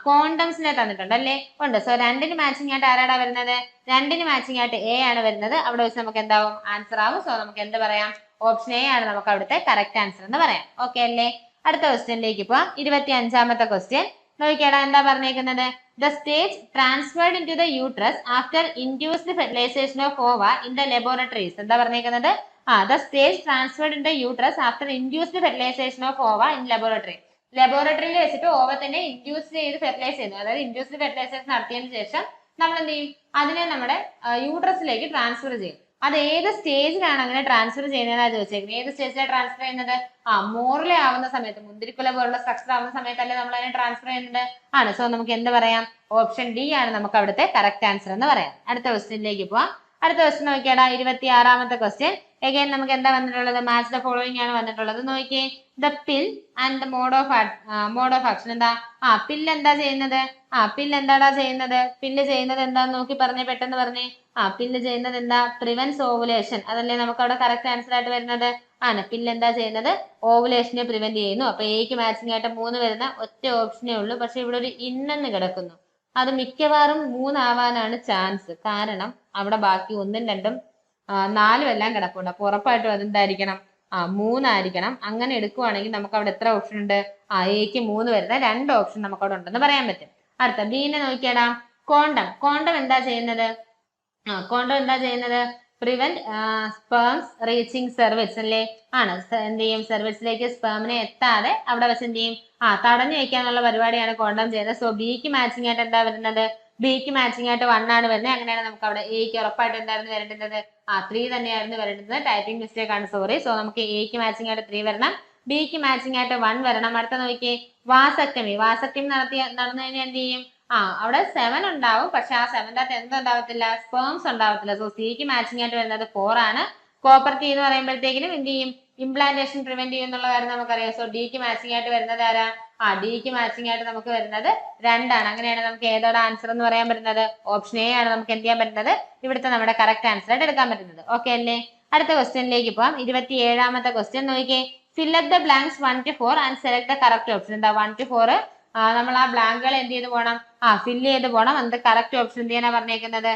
കോണ്ടംസിനെ തന്നിട്ടുണ്ട് അല്ലേ, ഉണ്ട്. സോ 2ന് മാച്ചിങ് ആയിട്ട് ആരാടാ വരുന്നത്? 2ന് മാച്ചിങ് ആയിട്ട് എ ആണ് വരുന്നത്. അവിടെ വെച്ച് നമുക്ക് എന്താവും? ആൻസർ ആവും. സോ നമുക്ക് എന്ത് പറയാം? ഓപ്ഷൻ എ ആണ് നമുക്ക് അവിടുത്തെ കറക്റ്റ് ആൻസർ എന്ന് പറയാം. ഓക്കെ അല്ലേ. അടുത്ത ക്വസ്റ്റ്യനിലേക്ക് പോവാം. 25ാമത്തെ ക്വസ്റ്റ്യൻ നോക്കിയാടാ, എന്താ പറഞ്ഞേക്കുന്നത്? The stage transferred into the uterus after induced fertilization of ova in the laboratories. എന്താ പറഞ്ഞേക്കുന്നത്? The stage transferred into uterus after induced fertilization of ova in laboratory. ലബോറട്ടറിയിൽ വെച്ചിട്ട് ഓവത്തിനെ ഇൻഡ്യൂസ് ചെയ്ത് ഫെർട്ടിലൈസ് ചെയ്യുന്നു. അതായത് ഇൻഡ്യൂസ്ഡ് ഫെർട്ടിലൈസേഷൻ നടത്തിയതിനു ശേഷം നമ്മൾ എന്ത് ചെയ്യും? അതിനെ നമ്മുടെ യൂട്രസിലേക്ക് ട്രാൻസ്ഫർ ചെയ്യും. അത് ഏത് സ്റ്റേജിലാണ് അങ്ങനെ ട്രാൻസ്ഫർ ചെയ്യുന്നതെന്നാണ് ചോദിച്ചേക്കുന്നത്. ഏത് സ്റ്റേജിലാണ് ട്രാൻസ്ഫർ ചെയ്യുന്നത്? മോറിലെ ആവുന്ന സമയത്ത്, മുന്തിരിക്കുല പോലുള്ള സ്ട്രക്ചർ ആവുന്ന സമയത്തല്ലേ നമ്മൾ അതിനെ ട്രാൻസ്ഫർ ചെയ്യുന്നത് ആണ്. സോ നമുക്ക് എന്ത് പറയാം? ഓപ്ഷൻ ഡി ആണ് നമുക്ക് അവിടുത്തെ കറക്റ്റ് ആൻസർ എന്ന് പറയാം. അടുത്ത ക്വസ്റ്റ്യനിലേക്ക് പോവാം. അടുത്ത ക്വസ്റ്റ്യൻ നോക്കിയാടാ, 26ാമത്തെ ക്വസ്റ്റ്യൻ. എഗൈൻ നമുക്ക് എന്താ വന്നിട്ടുള്ളത്? മാച്ച് ദ ഫോളോയിങ് ആണ് വന്നിട്ടുള്ളത്. നോക്കിയേ, the pill and the mode of action. എന്താ? പില്ല് എന്താ ചെയ്യുന്നത്? പില്ല് എന്താടാ ചെയ്യുന്നത്? പില്ല് ചെയ്യുന്നത് എന്താന്ന് നോക്കി പറഞ്ഞേ, പെട്ടെന്ന് പറഞ്ഞേ. പില്ല് ചെയ്യുന്നത് എന്താ? Prevents ovulation. അതല്ലേ നമുക്ക് അവിടെ കറക്റ്റ് ആൻസർ ആയിട്ട് വരുന്നത്? ആണ്. പില്ല് എന്താ ചെയ്യുന്നത്? ഓവുലേഷനെ പ്രിവെന്റ് ചെയ്യുന്നു. അപ്പൊ എക്ക് മാച്ചിങ് ആയിട്ട് 3 വരുന്ന ഒറ്റ ഓപ്ഷനേ ഉള്ളൂ. പക്ഷെ ഇവിടെ ഒരു ഇന്നെന്ന് കിടക്കുന്നു. അത് മിക്കവാറും 3 ആവാനാണ് ചാൻസ്. കാരണം അവിടെ ബാക്കി 1ഉം 2ഉം 4ഉം എല്ലാം കിടപ്പുണ്ട്. അപ്പൊ ഉറപ്പായിട്ടും അതെന്തായിരിക്കണം? 3 ആയിരിക്കണം. അങ്ങനെ എടുക്കുവാണെങ്കിൽ നമുക്ക് അവിടെ എത്ര ഓപ്ഷൻ ഉണ്ട്? എക്ക് 3 വരുന്ന 2 ഓപ്ഷൻ നമുക്ക് അവിടെ ഉണ്ടെന്ന് പറയാൻ പറ്റും. അടുത്ത ബീനെ നോക്കിയാടാ, കോണ്ടം എന്താ ചെയ്യുന്നത്? കോണ്ടം എന്താ ചെയ്യുന്നത്? പ്രിവെന്റ് സ്പേംസ് റീച്ചിങ് സെർവിക്സ് അല്ലേ, ആണ്. എന്ത് ചെയ്യും? സെർവിക്സിലേക്ക് സ്പേമിനെ എത്താതെ അവിടെ വെച്ച് എന്ത് ചെയ്യും? തടഞ്ഞു വെക്കാനുള്ള പരിപാടിയാണ് കോണ്ടം ചെയ്യുന്നത്. സോ ബിക്ക് മാച്ചിങ് ആയിട്ട് എന്താ വരുന്നത്? ബിക്ക് മാച്ചിങ് ആയിട്ട് 1 ആണ് വരുന്നത്. അങ്ങനെയാണ് നമുക്ക് അവിടെ എക്ക് ഉറപ്പായിട്ട് എന്തായിരുന്നു വരേണ്ടത്? 3 തന്നെയായിരുന്നു വരേണ്ടത്. ടൈപ്പിംഗ് മിസ്റ്റേക്ക് ആണ്, സോറി. സോ നമുക്ക് എക്ക് മാച്ചിങ് ആയിട്ട് 3 വരണം, ബിക്ക് മാച്ചിങ് ആയിട്ട് 1 വരണം. അടുത്ത നോക്കിയേ, വാസക്ടമി നടന്നു കഴിഞ്ഞാൽ എന്ത് ചെയ്യും? അവിടെ 7 ഉണ്ടാവും. പക്ഷെ ആ 7ന്റെ അകത്ത് എന്തുണ്ടാവത്തില്ല? സ്പേംസ് ഉണ്ടാവത്തില്ല. സോ സിക്ക് മാച്ചിങ് ആയിട്ട് വരുന്നത് 4 ആണ്. കോപ്പർട്ടി എന്ന് പറയുമ്പോഴത്തേക്കിനും എന്ത് ചെയ്യും? ഇംപ്ലാന്റേഷൻ പ്രിവെന്റ് ചെയ്യും എന്നുള്ള കാര്യം നമുക്കറിയാം. സോ ഡിക്ക് മാച്ചിങ് ആയിട്ട് വരുന്നത് ആരാ? ഡിക്ക് മാച്ചിങ് ആയിട്ട് നമുക്ക് വരുന്നത് 2 ആണ്. അങ്ങനെയാണ് നമുക്ക് ഏതോടെ ആൻസർ എന്ന് പറയാൻ പറ്റുന്നത്? ഓപ്ഷൻ എ ആണ് നമുക്ക് എന്ത് ചെയ്യാൻ പറ്റുന്നത്? ഇവിടുത്തെ നമ്മുടെ കറക്റ്റ് ആൻസർ ആയിട്ട് എടുക്കാൻ പറ്റുന്നത്. ഓക്കെ അല്ലേ. അടുത്ത ക്വസ്റ്റ്യനിലേക്ക് പോവാം. 27ാമത്തെ ക്വസ്റ്റ്യൻ നോക്കിയേ, fill up the blanks 1 to 4 and select the correct option. എന്താ? 1 to 4 നമ്മൾ ആ ബ്ലാങ്കുകൾ എന്ത് ചെയ്ത് പോകണം? ഫില്ല് ചെയ്ത് പോകണം. അത് കറക്റ്റ് ഓപ്ഷൻ എന്ത് ചെയ്യാനാണ് പറഞ്ഞേക്കുന്നത്?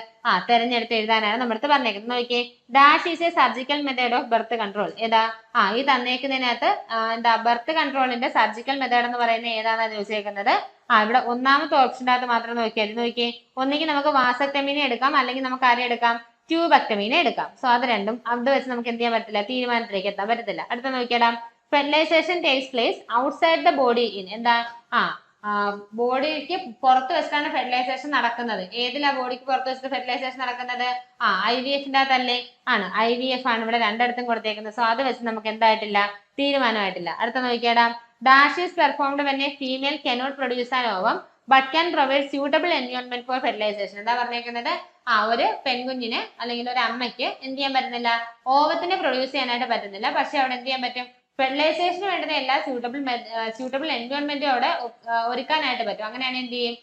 തെരഞ്ഞെടുത്ത് എഴുതാനാണ് നമ്മുടെ പറഞ്ഞേക്കുന്നത്. നോക്കിയേ, dash is A surgical method of birth control. ഏതാ? ഈ തന്നേക്കുന്നതിനകത്ത് എന്താ ബർത്ത് കൺട്രോളിന്റെ സർജിക്കൽ മെത്തേഡ് എന്ന് പറയുന്നത് ഏതാണെന്ന് ചോദിച്ചേക്കുന്നത്? ഇവിടെ 1ാമത്തെ ഓപ്ഷൻ്റെ അകത്ത് മാത്രം നോക്കിയാൽ നോക്കിയേ, ഒന്നെങ്കിൽ നമുക്ക് വാസക്ടമീനെ എടുക്കാം, അല്ലെങ്കിൽ നമുക്ക് ആരെ എടുക്കാം? ട്യൂബക്ടമീനെ എടുക്കാം. സോ അത് രണ്ടും അത് വെച്ച് നമുക്ക് എന്ത് ചെയ്യാൻ പറ്റില്ല? തീരുമാനത്തിലേക്ക് എത്താൻ പറ്റത്തില്ല. അടുത്ത നോക്കിയാടാ, fertilisation takes place outside the body in. എന്താ? ബോഡിക്ക് പുറത്ത് വെച്ചിട്ടാണ് ഫെർട്ടിലൈസേഷൻ നടക്കുന്നത്. ഏതിലാ ബോഡിക്ക് പുറത്ത് വെച്ചിട്ട് ഫെർട്ടിലൈസേഷൻ നടക്കുന്നത്? IVFന്റെ അകത്തല്ലേ? ആണ്. IVF ആണ് ഇവിടെ രണ്ടിടത്തും കൊടുത്തേക്കുന്നത്. സോ അത് വെച്ച് നമുക്ക് എന്തായിട്ടില്ല? തീരുമാനമായിട്ടില്ല. അടുത്ത നോക്കിയാടാ, dash is performed when a female cannot produce an ovum but can provide suitable environment for fertilisation. എന്താ പറഞ്ഞേക്കുന്നത്? ഒരു പെൺകുഞ്ഞിന് അല്ലെങ്കിൽ ഒരു അമ്മയ്ക്ക് എന്ത് ചെയ്യാൻ പറ്റുന്നില്ല? ഓവത്തിനെ പ്രൊഡ്യൂസ് ചെയ്യാനായിട്ട് പറ്റുന്നില്ല. പക്ഷെ അവിടെ എന്ത് ചെയ്യാൻ പറ്റും? ഫെർട്ടിലൈസേഷന് വേണ്ടുന്ന എല്ലാ സ്യൂട്ടബിൾ എൻവയോൺമെന്റും അവിടെ ഒരുക്കാനായിട്ട് പറ്റും. അങ്ങനെയാണ് എന്ത് ചെയ്യും?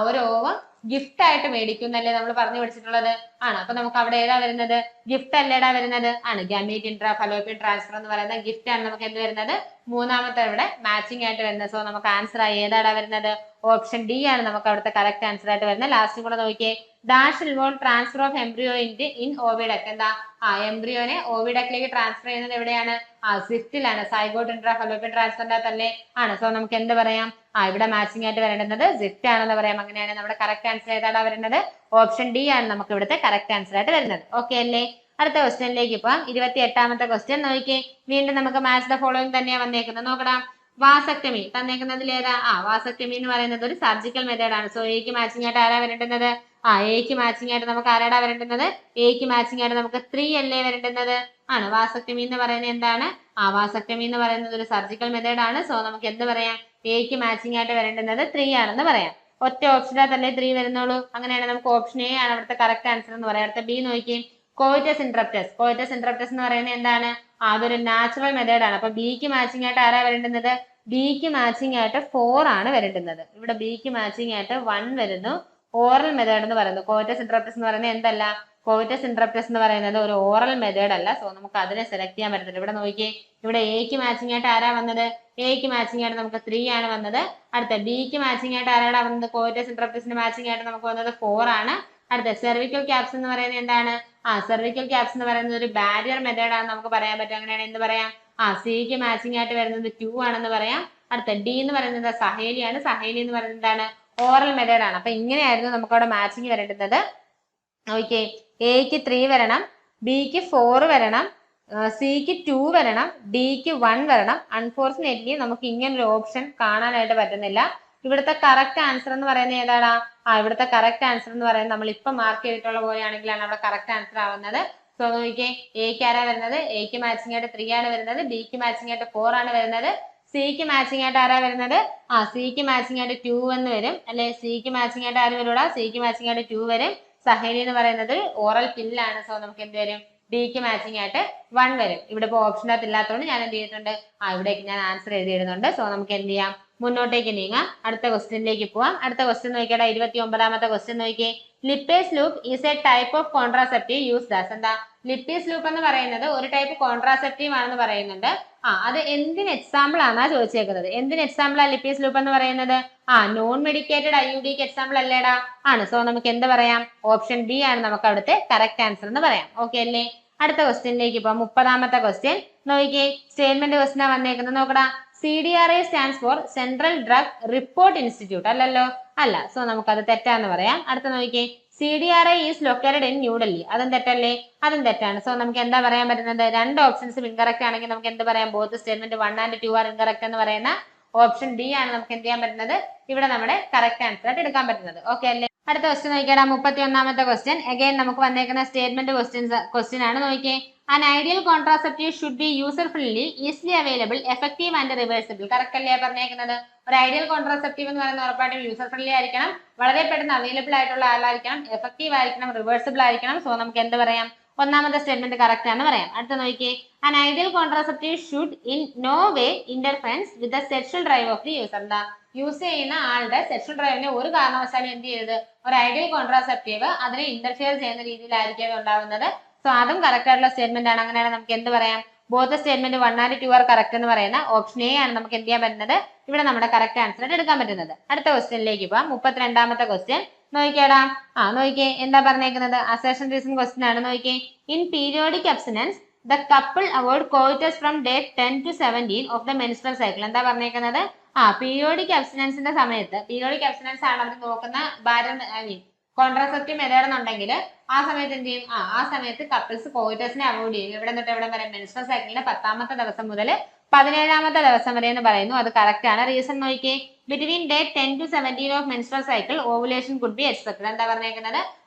ഒരു ഓവം ഗിഫ്റ്റ് ആയിട്ട് മേടിക്കുന്നല്ലേ നമ്മൾ പറഞ്ഞു പഠിച്ചിട്ടുള്ളത്? ആണ്. അപ്പൊ നമുക്ക് അവിടെ ഏതാ വരുന്നത്? ഗിഫ്റ്റ് അല്ലേടാ വരുന്നത്? ആണ്. ഗമീറ്റ് ഇൻട്രാ ഫലോപ്പിയൻ ട്രാൻസ്ഫർ എന്ന് പറയുന്ന ഗിഫ്റ്റ് ആണ് നമുക്ക് എന്ത് വരുന്നത്? 3ാമത്തെ ഇവിടെ മാച്ചിങ് ആയിട്ട് വരുന്നത്. സോ നമുക്ക് ആൻസർ ആയി ഏതാടാ വരുന്നത്? ഓപ്ഷൻ ഡി ആണ് നമുക്ക് അവിടുത്തെ കറക്റ്റ് ആൻസർ ആയിട്ട് വരുന്നത്. ലാസ്റ്റ് കൂടെ നോക്കിയേ, dash involve transfer of embryo in oviduct. എന്താ? എംബ്രിയോനെ ഓവിഡക്റ്റിലേക്ക് ട്രാൻസ്ഫർ ചെയ്യുന്നത് എവിടെയാണ്? സ്വിഫ്റ്റിലാണ്. സൈഗോട്ട് ഇൻട്രാ ഫലോപ്പിയൻ ട്രാൻസ്ഫറിന്റെ അകത്തല്ലേ? ആണ്. സോ നമുക്ക് എന്ത് പറയാം? ഇവിടെ മാച്ചിങ് ആയിട്ട് വരേണ്ടത് സ്വിഫ്റ്റ് ആണെന്ന് പറയാം. അങ്ങനെയാണ് നമ്മുടെ കറക്റ്റ് ആൻസർ ഏതാടാ വരുന്നത്? ഓപ്ഷൻ ഡി ആണ് നമുക്ക് ഇവിടുത്തെ കറക്റ്റ് ആൻസർ ആയിട്ട് വരുന്നത്. ഓക്കെ അല്ലേ. അടുത്ത ക്വസ്റ്റ്യനിലേക്ക് പോവാം. 28ാമത്തെ ക്വസ്റ്റ്യൻ നോക്കിയേ, വീണ്ടും നമുക്ക് മാച്ച് ദ ഫോളോയിങ് തന്നെയാണ് വന്നേക്കുന്നത്. നോക്കണം, വാസക്ടമി തന്നേക്കുന്നതിൽ ഏതാ? വാസക്ടമി എന്ന് പറയുന്നത് ഒരു സർജിക്കൽ മെത്തേഡ് ആണ്. സോ എക്ക് മാച്ചിങ് ആയിട്ട് ആരാ വരേണ്ടുന്നത്? എക്ക് മാച്ചിങ് ആയിട്ട് നമുക്ക് ആരാടാ വരേണ്ടുന്നത്? എക്ക് മാച്ചിങ് ആയിട്ട് നമുക്ക് 3 അല്ലേ വരേണ്ടുന്നത്? ആണ്. വാസക്ടമി എന്ന് പറയുന്നത് എന്താണ്? വാസക്ടമി എന്ന് പറയുന്നത് ഒരു സർജിക്കൽ മെത്തേഡ് ആണ്. സോ നമുക്ക് എന്ത് പറയാം? എക്ക് മാച്ചിങ് ആയിട്ട് വരേണ്ടുന്നത് 3 ആണെന്ന് പറയാം. ഒറ്റ ഓപ്ഷനകത്തല്ലേ 3 വരുന്നുള്ളൂ. അങ്ങനെയാണെങ്കിൽ നമുക്ക് ഓപ്ഷൻ എ ആണ് അവിടുത്തെ കറക്റ്റ് ആൻസർ എന്ന് പറയാം. അടുത്ത ബി നോക്കി, കോയിറ്റസ് ഇന്ററപ്റ്റസ്. കോയിറ്റസ് ഇന്ററപ്റ്റസ് എന്ന് പറയുന്നത് എന്താണ്? അതൊരു നാച്ചുറൽ മെത്തേഡ് ആണ്. അപ്പൊ ബിക്ക് മാച്ചിങ് ആയിട്ട് ആരാ വരേണ്ടുന്നത്? ബിക്ക് മാച്ചിങ് ആയിട്ട് 4 ആണ് വരേണ്ടുന്നത്. ഇവിടെ ബിക്ക് മാച്ചിങ് ആയിട്ട് 1 വരുന്നു. ഓറൽ മെത്തേഡ് എന്ന് പറയുന്നത്. കോയിറ്റസ് ഇന്ററപ്റ്റസ് എന്ന് പറയുന്നത് എന്തല്ല? കോയിറ്റസ് ഇന്ററപ്റ്റസ് എന്ന് പറയുന്നത് ഒരു ഓറൽ മെത്തേഡ് അല്ല. സോ നമുക്ക് അതിനെ സെലക്ട് ചെയ്യാൻ പറ്റത്തില്ല. ഇവിടെ നോക്കിയേ, ഇവിടെ എക്ക് മാച്ചിങ് ആയിട്ട് ആരാ വന്നത്? എക്ക് മാച്ചിങ് ആയിട്ട് നമുക്ക് 3 ആണ് വന്നത്. അടുത്ത ബിക്ക് മാച്ചിങ് ആയിട്ട് ആരാണ് വന്നത്? കോയിറ്റസ് ഇന്ററപ്റ്റസിന്റെ മാച്ചിങ് ആയിട്ട് നമുക്ക് വന്നത് 4 ആണ്. അടുത്ത സെർവിക്കൽ ക്യാപ്സ് എന്ന് പറയുന്നത് എന്താണ്? സെർവിക്കൽ ക്യാപ്സ് എന്ന് പറയുന്നത് ഒരു ബാരിയർ മെത്തേഡ് ആണെന്ന് നമുക്ക് പറയാൻ പറ്റും. അങ്ങനെയാണ് എന്ത് പറയാം? സിക്ക് മാച്ചിങ് ആയിട്ട് വരുന്നത് 2 ആണെന്ന് പറയാം. അടുത്ത ഡി എന്ന് പറയുന്നത് സഹേലിയാണ്. സഹേലി എന്ന് പറയുന്നത് എന്താണ്? ഓറൽ മെത്തേഡ് ആണ്. അപ്പൊ ഇങ്ങനെയായിരുന്നു നമുക്ക് അവിടെ മാച്ചിങ് വരേണ്ടുന്നത്. ഓക്കെ, എക്ക് 3 വരണം, ബിക്ക് 4 വരണം, സിക്ക് 2 വരണം, ഡിക്ക് 1 വരണം. അൺഫോർച്ചുനേറ്റ്ലി നമുക്ക് ഇങ്ങനൊരു ഓപ്ഷൻ കാണാനായിട്ട് പറ്റുന്നില്ല. ഇവിടുത്തെ കറക്റ്റ് ആൻസർ എന്ന് പറയുന്നത് ഏതാടാ? ഇവിടുത്തെ കറക്റ്റ് ആൻസർ എന്ന് പറയുന്നത് നമ്മൾ ഇപ്പൊ മാർക്ക് ചെയ്തിട്ടുള്ള പോലെയാണെങ്കിലാണ് അവിടെ കറക്റ്റ് ആൻസർ ആവുന്നത്. സോ നോക്കിയേ, എക്ക് ആരാ വരുന്നത്? എക്ക് മാച്ചിങ് ആയിട്ട് 3 ആണ് വരുന്നത്. ബിക്ക് മാച്ചിങ് ആയിട്ട് 4 ആണ് വരുന്നത്. സിക്ക് മാച്ചിങ് ആയിട്ട് ആരാ വരുന്നത്? സിക്ക് മാച്ചിങ് ആയിട്ട് 2 എന്ന് വരും അല്ലെ? സിക്ക് മാച്ചിങ് ആയിട്ട് ആര് വരൂടാ? സിക്ക് മാച്ചിങ് ആയിട്ട് 2 വരും. സഹേലി എന്ന് പറയുന്നത് ഓറൽ പില്ലാണ്. സോ നമുക്ക് എന്ത് വരും? ഡിക്ക് മാച്ചിങ് ആയിട്ട് 1 വരും. ഇവിടെ ഇപ്പോൾ ഓപ്ഷനകത്ത് ഇല്ലാത്തതുകൊണ്ട് ഞാൻ എന്ത് ചെയ്തിട്ടുണ്ട്? ഇവിടേക്ക് ഞാൻ ആൻസർ എഴുതിയിടുന്നുണ്ട്. സോ നമുക്ക് എന്ത് ചെയ്യാം? മുന്നോട്ടേക്ക് നീങ്ങാം. അടുത്ത ക്വസ്റ്റ്യനിലേക്ക് പോവാം. അടുത്ത ക്വസ്റ്റ്യൻ നോക്കിയാൽ 29ാമത്തെ ക്വസ്റ്റ്യൻ നോക്കിയേ. Lipase loop is A type of contraceptive used as. എന്താ ലിപ്പേസ് ലൂപ്പ് എന്ന് പറയുന്നത്? ഒരു ടൈപ്പ് കോൺട്രാസെപ്റ്റീവ് ആണെന്ന് പറയുന്നുണ്ട്. അത് എന്തിന് എക്സാമ്പിൾ ആണെന്നാ ചോദിച്ചേക്കുന്നത്. എന്തിന് എക്സാമ്പിൾ ആ ലിപ്പേസ് ലൂപ്പ് എന്ന് പറയുന്നത്? നോൺ മെഡിക്കേറ്റഡ് IUDക്ക് എക്സാമ്പിൾ അല്ലേടാ? ആണ്. സോ നമുക്ക് എന്ത് പറയാം? ഓപ്ഷൻ ബി ആണ് നമുക്ക് അവിടുത്തെ കറക്റ്റ് ആൻസർ എന്ന് പറയാം. ഓക്കെ അല്ലേ? അടുത്ത ക്വസ്റ്റ്യനിലേക്ക് പോവാം. 30ാമത്തെ ക്വസ്റ്റ്യൻ നോക്കിയേ. സ്റ്റേറ്റ്മെന്റ് ക്വസ്റ്റ്യൻ വന്നേക്കുന്നത് നോക്കടാ. CDRI stands for central drug report institute അല്ലല്ലോ? അല്ല. സോ നമുക്കത് തെറ്റാന്ന് പറയാം. അടുത്ത നോക്കിയേ. CDRI is located in New Delhi. അതും തെറ്റല്ലേ? അതും തെറ്റാണ്. സോ നമുക്ക് എന്താ പറയാൻ പറ്റുന്നത്? രണ്ട് ഓപ്ഷൻസും ഇൻകറക്റ്റ് ആണെങ്കിൽ നമുക്ക് എന്ത് പറയാം? Both statement 1 and 2 are incorrect എന്ന് പറയുന്ന ഓപ്ഷൻ ഡി ആണ് നമുക്ക് എന്ത് ചെയ്യാൻ പറ്റുന്നത്? ഇവിടെ നമ്മുടെ കറക്റ്റ് ആൻസർ ആയിട്ട് എടുക്കാൻ പറ്റുന്നത്. ഓക്കെ അല്ലേ? അടുത്ത ക്വസ്റ്റ്യൻ നോക്കിയാൽ 31ാമത്തെ ക്വസ്റ്റ്യൻ. അഗൈൻ നമുക്ക് വന്നേക്കുന്ന സ്റ്റേറ്റ്മെന്റ് ക്വസ്റ്റ്യൻ ആണ്. നോക്കിയേ. An ideal contraceptive should be user-friendly, easily available, effective and reversible. Correct അല്ലേ പറഞ്ഞേക്കുന്നത്? ഒരു ഐഡിയൽ കോൺട്രാസെപ്റ്റീവ് എന്ന് പറയുന്നത് ഉറപ്പായിട്ടും യൂസർ ഫ്രണ്ട്ലി ആയിരിക്കണം, വളരെ പെട്ടെന്ന് അവൈലബിൾ ആയിട്ടുള്ള ആളായിരിക്കണം, എഫക്റ്റീവ് ആയിരിക്കണം, റിവേഴ്സിബിൾ ആയിരിക്കണം. സോ നമുക്ക് എന്ത് പറയാം? ഒന്നാമത്തെ സ്റ്റേറ്റ്മെന്റ് കറക്റ്റ് ആണെന്ന് പറയാം. അടുത്ത നോക്കിയേ. An ideal contraceptive should in no way interference with the sexual drive of the user. എന്താ? യൂസ് ചെയ്യുന്ന ആളുടെ സെക്ഷൽ ഡ്രൈവിനെ ഒരു കാരണവശാലും എന്ത് ചെയ്യരുത്? ഒരു ഐഡിയൽ കോൺട്രാസെപ്റ്റീവ് അതിനെ ഇന്റർഫിയർ ചെയ്യുന്ന രീതിയിലായിരിക്കും ഉണ്ടാവുന്നത്. സോ അതും കറക്റ്റ് ആയിട്ടുള്ള സ്റ്റേറ്റ്മെന്റ് ആണ്. അങ്ങനെയാണ് നമുക്ക് എന്ത് പറയാം? Both statement 1 and 2 are correct എന്ന് പറയുന്ന ഓപ്ഷൻ എ ആണ് നമുക്ക് എന്ത് ചെയ്യാൻ പറ്റുന്നത്? ഇവിടെ നമ്മുടെ കറക്റ്റ് ആൻസർ ആയിട്ട് എടുക്കാൻ പറ്റുന്നത്. അടുത്ത ക്വസ്റ്റ്യനിലേക്ക് പോവാം. 32ാമത്തെ ക്വസ്റ്റ്യൻ നോക്കിയേടാ. നോക്കിയേ എന്താ പറഞ്ഞേക്കുന്നത്? അസേഷൻ റീസൺ ക്വസ്റ്റ്യൻ ആണ്. നോക്കിയേ. In periodic abstinence the couple avoid coitus from day 10 to 17 of the menstrual cycle. എന്താ പറഞ്ഞേക്കുന്നത്? പീരിയോഡിക് അബ്സിനൻസിന്റെ സമയത്ത്, പീരിയോഡിക് അബ്സിനൻസ് ആണ് അവർ നോക്കുന്ന കോൺട്രാസെപ്റ്റീവ് മെത്തേഡ് എന്നുണ്ടെങ്കിൽ ആ സമയത്ത് എന്ത് ചെയ്യും? ആ സമയത്ത് കപ്പിൾസ് കോയിറ്റസിനെ അവോയ്ഡ് ചെയ്യും. എവിടെ നിന്നിട്ട് എവിടെ വരെ? മെൻസ്ട്രൽ സൈക്കിളിന്റെ 10ാമത്തെ ദിവസം മുതൽ 17ാമത്തെ ദിവസം വരെ എന്ന് പറയുന്നു. അത് കറക്റ്റ് ആണ്. റീസൺ നോക്കിയേ. Between day 10 to 17 of menstrual cycle ovulation could be expected. എന്താ പറഞ്ഞേക്കുന്നത്?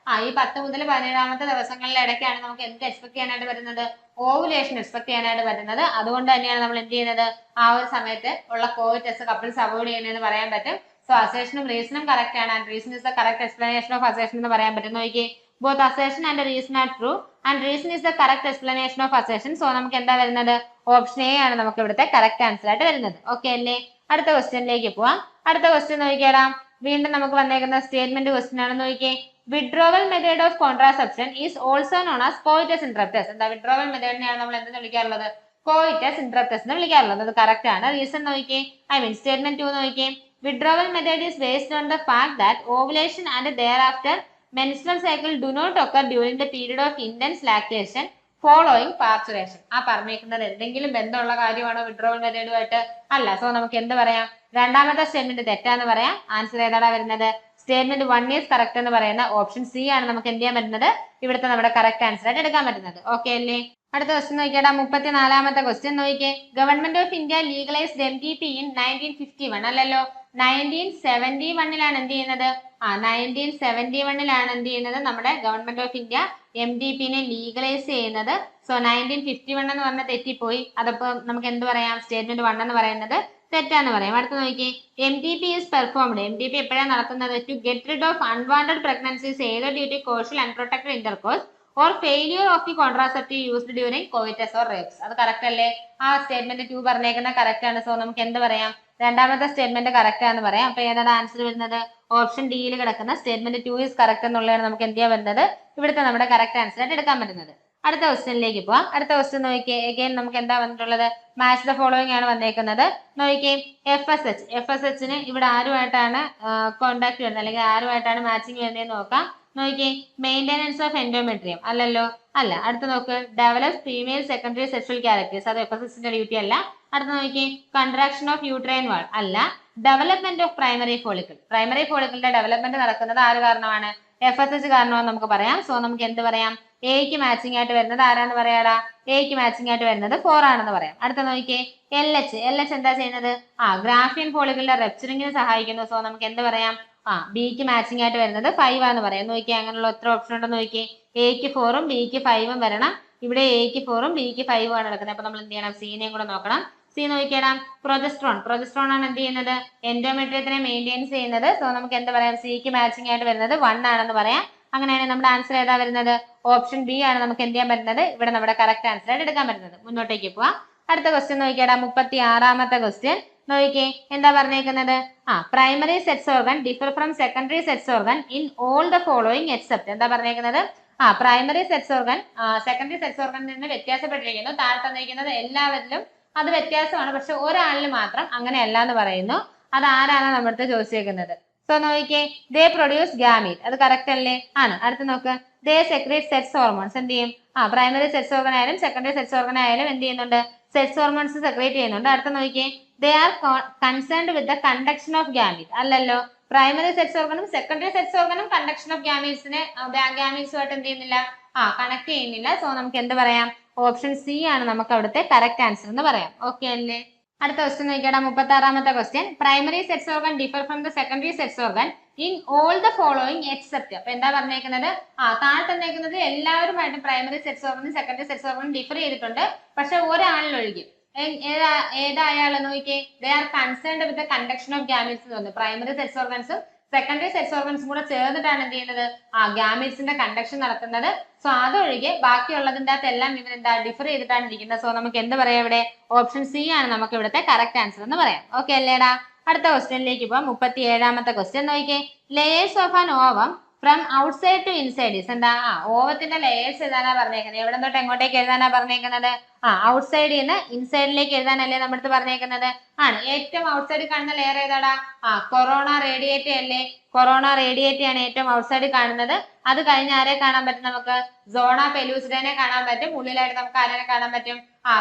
ഈ 10 മുതൽ 17ാമത്തെ ദിവസങ്ങളുടെ ഇടയ്ക്കാണ് നമുക്ക് എന്ത് എക്സ്പെക്ട് ചെയ്യാനായിട്ട് പറ്റുന്നത്? ഓവുലേഷൻ എക്സ്പെക്ട് ചെയ്യാനായിട്ട് പറ്റുന്നത്. അതുകൊണ്ട് തന്നെയാണ് നമ്മൾ എന്ത് ചെയ്യുന്നത്? ആ ഒരു സമയത്ത് ഉള്ള കോയിറ്റസ് കപ്പിൾസ് അവോയ്ഡ് ചെയ്യുന്നതെന്ന് പറയാൻ പറ്റും. സോ അസേഷനും റീസണും കറക്റ്റ് ആണ്. And reason is the correct explanation of assertion എന്ന് പറയാൻ പറ്റും. നോക്കിയേ. Both assertion and reason are true and reason is the correct explanation of assertion. So നമുക്ക് എന്താ വരുന്നത്? ഓപ്ഷൻ എ ആണ് നമുക്ക് ഇവിടുത്തെ കറക്റ്റ് ആൻസർ ആയിട്ട് വരുന്നത്. ഓക്കെ അല്ലേ? അടുത്ത ക്വസ്റ്റ്യനിലേക്ക് പോവാം. അടുത്ത ക്വസ്റ്റ്യൻ നോക്കിയാടാ. വീണ്ടും നമുക്ക് വന്നേക്കുന്ന സ്റ്റേറ്റ്മെന്റ് ക്വസ്റ്റ്യൻ ആണ്. നോക്കിയേ. Withdrawal method of contraception is also known as coitus interruptus. എന്താ? വിഡ്രോവൽ മെത്തേഡിനെയാണ് നമ്മൾ എന്തെന്ന് വിളിക്കാറുള്ളത്? കോയിറ്റസ് ഇന്ററപ്റ്റസ് എന്ന് വിളിക്കാറുള്ളത്. അത് കറക്റ്റ് ആണ്. റീസൺ നോക്കിയേ. സ്റ്റേറ്റ്മെന്റ് 2 നോക്കിയേ. Withdrawal method is based on the fact that ovulation and thereafter menstrual cycle do not occur during the period of intense lactation following parturition. പറഞ്ഞേക്കുന്നത് എന്തെങ്കിലും ബന്ധമുള്ള കാര്യമാണോ വിഡ്രോവൽ മെത്തേഡുമായിട്ട്? അല്ല. സോ നമുക്ക് എന്ത് പറയാം? രണ്ടാമത്തെ സ്റ്റേറ്റ്മെന്റ് തെറ്റാന്ന് പറയാം. ആൻസർ ഏതാടാ വരുന്നത്? സ്റ്റേറ്റ്മെന്റ് 1 ഈസ് കറക്റ്റ് എന്ന് പറയുന്ന ഓപ്ഷൻ സി ആണ് നമുക്ക് എന്ത് ചെയ്യാൻ പറ്റുന്നത്? ഇവിടുത്തെ നമ്മുടെ കറക്റ്റ് ആൻസർ ആയിട്ട് എടുക്കാൻ പറ്റുന്നത്. ഓക്കെ അല്ലേ? അടുത്ത ക്വസ്റ്റ്യൻ നോക്കിയാടാ. 34ാമത്തെ ക്വസ്റ്റ്യൻ നോക്കിയേ. Government of India legalised MDP in 1951. അല്ലല്ലോ, 1971 എന്ത് ചെയ്യുന്നത്? 1971 എന്ത് ചെയ്യുന്നത്? നമ്മുടെ ഗവൺമെന്റ് ഓഫ് ഇന്ത്യ MDPനെ ലീഗലൈസ് ചെയ്യുന്നത്. സോ 1951 എന്ന് പറഞ്ഞാൽ തെറ്റിപ്പോയി. അതപ്പോ നമുക്ക് എന്ത് പറയാം? സ്റ്റേറ്റ്മെന്റ് 1 എന്ന് പറയുന്നത് തെറ്റാന്ന് പറയാം. അടുത്ത നോക്കി, MTP is performed. MTP എപ്പോഴാണ് നടക്കുന്നത്? To get rid of unwanted pregnancies either due to causal unprotected intercourse or failure of the contraceptive used during coitus or rapes. അത് കറക്റ്റ് അല്ലേ? ആ സ്റ്റേറ്റ്മെന്റ് 2 പറഞ്ഞേക്കുന്ന കറക്റ്റ് ആണ്. സോ നമുക്ക് എന്ത് പറയാം? രണ്ടാമത്തെ സ്റ്റേറ്റ്മെന്റ് കറക്റ്റ് ആണെന്ന് പറയാം. അപ്പൊ ഏതാണ് ആൻസർ വരുന്നത്? ഓപ്ഷൻ ഡിയിൽ കിടക്കുന്ന സ്റ്റേറ്റ്മെന്റ് 2 ഈസ് കറക്റ്റ് എന്നുള്ളതാണ് നമുക്ക് എന്ത് ചെയ്യാൻ വരുന്നത്? ഇവിടുത്തെ നമ്മുടെ കറക്റ്റ് ആൻസർ ആയിട്ട് എടുക്കാൻ പറ്റുന്നത്. അടുത്ത ക്വസ്റ്റ്യനിലേക്ക് പോവാം. അടുത്ത ക്വസ്റ്റ്യൻ നോക്കിയേ. അഗൈൻ നമുക്ക് എന്താ വന്നിട്ടുള്ളത്? മാച്ച് ദ ഫോളോയിങ് ആണ് വന്നേക്കുന്നത്. നോക്കിയേ, FSHന് ഇവിടെ ആരുമായിട്ടാണ് കോണ്ടാക്ട് വരുന്നത്, അല്ലെങ്കിൽ ആരുമായിട്ടാണ് മാച്ചിങ് വരുന്നതെന്ന് നോക്കാം. നോക്കിയേ, മെയിൻ്റെനൻസ് ഓഫ് എൻഡോമെട്രിയം അല്ലല്ലോ, അല്ല. അടുത്ത നോക്ക്, develop female secondary sexual characters, അത് FSHന്റെ ഡ്യൂട്ടി അല്ല. അടുത്ത നോക്കിയേ, കൺട്രാക്ഷൻ ഓഫ് യൂട്രൈൻ വാൾ അല്ല. Development of primary follicle, primary ഫോളിക്കിളിന്റെ ഡെവലപ്മെന്റ് നടക്കുന്നത് ആര് കാരണമാണ്? FSH കാരണമാണെന്ന് നമുക്ക് പറയാം. സോ നമുക്ക് എന്ത് പറയാം? എക്ക് മാച്ചിങ് ആയിട്ട് വരുന്നത് ആരാന്ന് പറയാടാ? എക്ക് മാച്ചിങ് ആയിട്ട് വരുന്നത് 4 ആണെന്ന് പറയാം. അടുത്ത നോക്കിയേ, LH എന്താ ചെയ്യുന്നത്? ഗ്രാഫിയൻ ഫോളിക്കിളിന്റെ റെപ്ചറിങ്ങിന് സഹായിക്കുന്നു. സോ നമുക്ക് എന്ത് പറയാം? ബിക്ക് മാച്ചിങ് ആയിട്ട് വരുന്നത് 5 ആണെന്ന് പറയാം. നോക്കിയേ, അങ്ങനെയുള്ള എത്ര ഓപ്ഷൻ ഉണ്ടെന്ന് നോക്കിയേ. എക്ക് 4ഉം ബിക്ക് 5ഉം വരണം. ഇവിടെ എക്ക് 4ഉം ബിക്ക് 5ഉം ആണ് നടക്കുന്നത്. അപ്പൊ നമ്മൾ എന്ത് ചെയ്യണം? സീനെയും കൂടെ നോക്കണം. സി നോക്കിയിടാം, പ്രൊജസ്ട്രോൺ ആണ് എന്ത് ചെയ്യുന്നത്? എൻഡോമെട്രിയത്തിനെ മെയിൻറ്റെയിൻ ചെയ്യുന്നത്. സോ നമുക്ക് എന്ത് പറയാം? സിക്ക് മാച്ചിങ് ആയിട്ട് വരുന്നത് 1 ആണെന്ന് പറയാം. അങ്ങനെയാണെങ്കിൽ നമ്മുടെ ആൻസർ ഏതാ വരുന്നത്? ഓപ്ഷൻ ബി ആണ് നമുക്ക് എന്ത് ചെയ്യാൻ പറ്റുന്നത്? ഇവിടെ നമ്മുടെ കറക്റ്റ് ആൻസർ ആയിട്ട് എടുക്കാൻ പറ്റുന്നത്. മുന്നോട്ടേക്ക് പോവാം. അടുത്ത ക്വസ്റ്റ്യൻ നോക്കിയാടാ, 36ാമത്തെ ക്വസ്റ്റ്യൻ നോക്കിയേ. എന്താ പറഞ്ഞേക്കുന്നത്? Primary sex organ differ from secondary sex organ in all the following except. എന്താ പറഞ്ഞേക്കുന്നത്? Primary sex organ secondary sex ഓർഗനിൽ നിന്ന് വ്യത്യാസപ്പെട്ടിരിക്കുന്നു. താഴെ തന്നിരിക്കുന്നത് എല്ലാവരിലും അത് വ്യത്യാസമാണ്, പക്ഷെ ഒരാളിൽ മാത്രം അങ്ങനെയല്ല എന്ന് പറയുന്നു. അത് ആരാണ് നമ്മുടെ ചോദിച്ചേക്കുന്നത്? സോ നോക്കിയേ, ദേ പ്രൊഡ്യൂസ് ഗാമീറ്റ്, അത് കറക്റ്റ് അല്ലേ? ആണ്. അടുത്ത് നോക്ക്, ദേ സെക്രീറ്റ് സെക്സ് ഹോർമോൺസ്. എന്ത് ചെയ്യും? പ്രൈമറി സെക്സ് ഓർഗൻ ആയാലും സെക്കൻഡറി സെക്സ് ഓർഗൻ ആയാലും എന്ത് ചെയ്യുന്നുണ്ട്? സെക്സ് ഹോർമോൺസ് സെക്രീറ്റ് ചെയ്യുന്നുണ്ട്. അടുത്ത നോക്കിയേ, they are concerned with the conduction of gamete. അല്ലല്ലോ, പ്രൈമറി സെക്സ് ഓർഗനും സെക്കൻഡറി സെക്സ് ഓർഗനും കണ്ടക്ഷൻ ഓഫ് ഗാമീറ്റ്സുമായിട്ട് എന്ത് ചെയ്യുന്നില്ല? കണക്ട് ചെയ്യുന്നില്ല. സോ നമുക്ക് എന്ത് പറയാം? ഓപ്ഷൻ സി ആണ് നമുക്ക് അവിടുത്തെ കറക്റ്റ് ആൻസർ എന്ന് പറയാം. ഓക്കെ അല്ലേ? അടുത്ത ക്വസ്റ്റ്യൻ നോക്കിയാടാ, 36ാമത്തെ question. Primary sex organ differ from the secondary sex organ in all the following except. അപ്പൊ എന്താ പറഞ്ഞേക്കുന്നത്? താഴെ തന്നേക്കുന്നത് എല്ലാവരുമായിട്ടും പ്രൈമറി സെക്സ് ഓർഗനും സെക്കൻഡറി സെക്സ് ഓർഗനും ഡിഫർ ചെയ്തിട്ടുണ്ട്, പക്ഷെ ഒരാളിലൊഴികെ. ഏതായാലും നോക്കിയേ, they are concerned with the conduction of gametes എന്ന് പറഞ്ഞു. പ്രൈമറി സെക്സ് ഓർഗൻസും സെക്കൻഡറി സെക്സ് ഓർഗൻസും കൂടെ ചേർന്നിട്ടാണ് എന്ത് ചെയ്യുന്നത്? ഗാമീറ്റ്സിന്റെ കണ്ടക്ഷൻ നടക്കുന്നത്. സോ അതൊഴികെ ബാക്കിയുള്ളതിന്റെ അകത്ത് എല്ലാം ഇവരെന്താ ഡിഫർ ചെയ്തിട്ടാണ് ഇരിക്കുന്നത്. സോ നമുക്ക് എന്ത് പറയാം? ഇവിടെ ഓപ്ഷൻ സി ആണ് നമുക്ക് ഇവിടുത്തെ കറക്റ്റ് ആൻസർ എന്ന് പറയാം. ഓക്കെ അല്ലേടാ? അടുത്ത ക്വസ്റ്റ്യനിലേക്ക് പോവാം. 37ാമത്തെ ക്വസ്റ്റ്യൻ നോക്കിയേ, layers of an ovum from outside to inside is. എന്താ? ഓവത്തിന്റെ ലേയേഴ്സ് എഴുതാനാ പറഞ്ഞേക്കുന്നത്. എവിടെ തൊട്ട് എങ്ങോട്ടേക്ക് എഴുതാനാ പറഞ്ഞേക്കുന്നത്? ഔട്ട്സൈഡിൽ നിന്ന് ഇൻസൈഡിലേക്ക് എഴുതാനല്ലേ നമ്മുടെ അടുത്ത് പറഞ്ഞേക്കുന്നത്? ആണ്. ഏറ്റവും ഔട്ട്സൈഡിൽ കാണുന്ന ലെയർ ഏതാടാ? കൊറോണ റേഡിയേറ്റി അല്ലേ? കൊറോണ റേഡിയേറ്റി ആണ് ഏറ്റവും ഔട്ട്സൈഡിൽ കാണുന്നത്. അത് കഴിഞ്ഞ് ആരെ കാണാൻ പറ്റും? നമുക്ക് സോണ പെലൂസിഡനെ കാണാൻ പറ്റും. ഉള്ളിലായിട്ട് നമുക്ക് ആരെ കാണാൻ പറ്റും?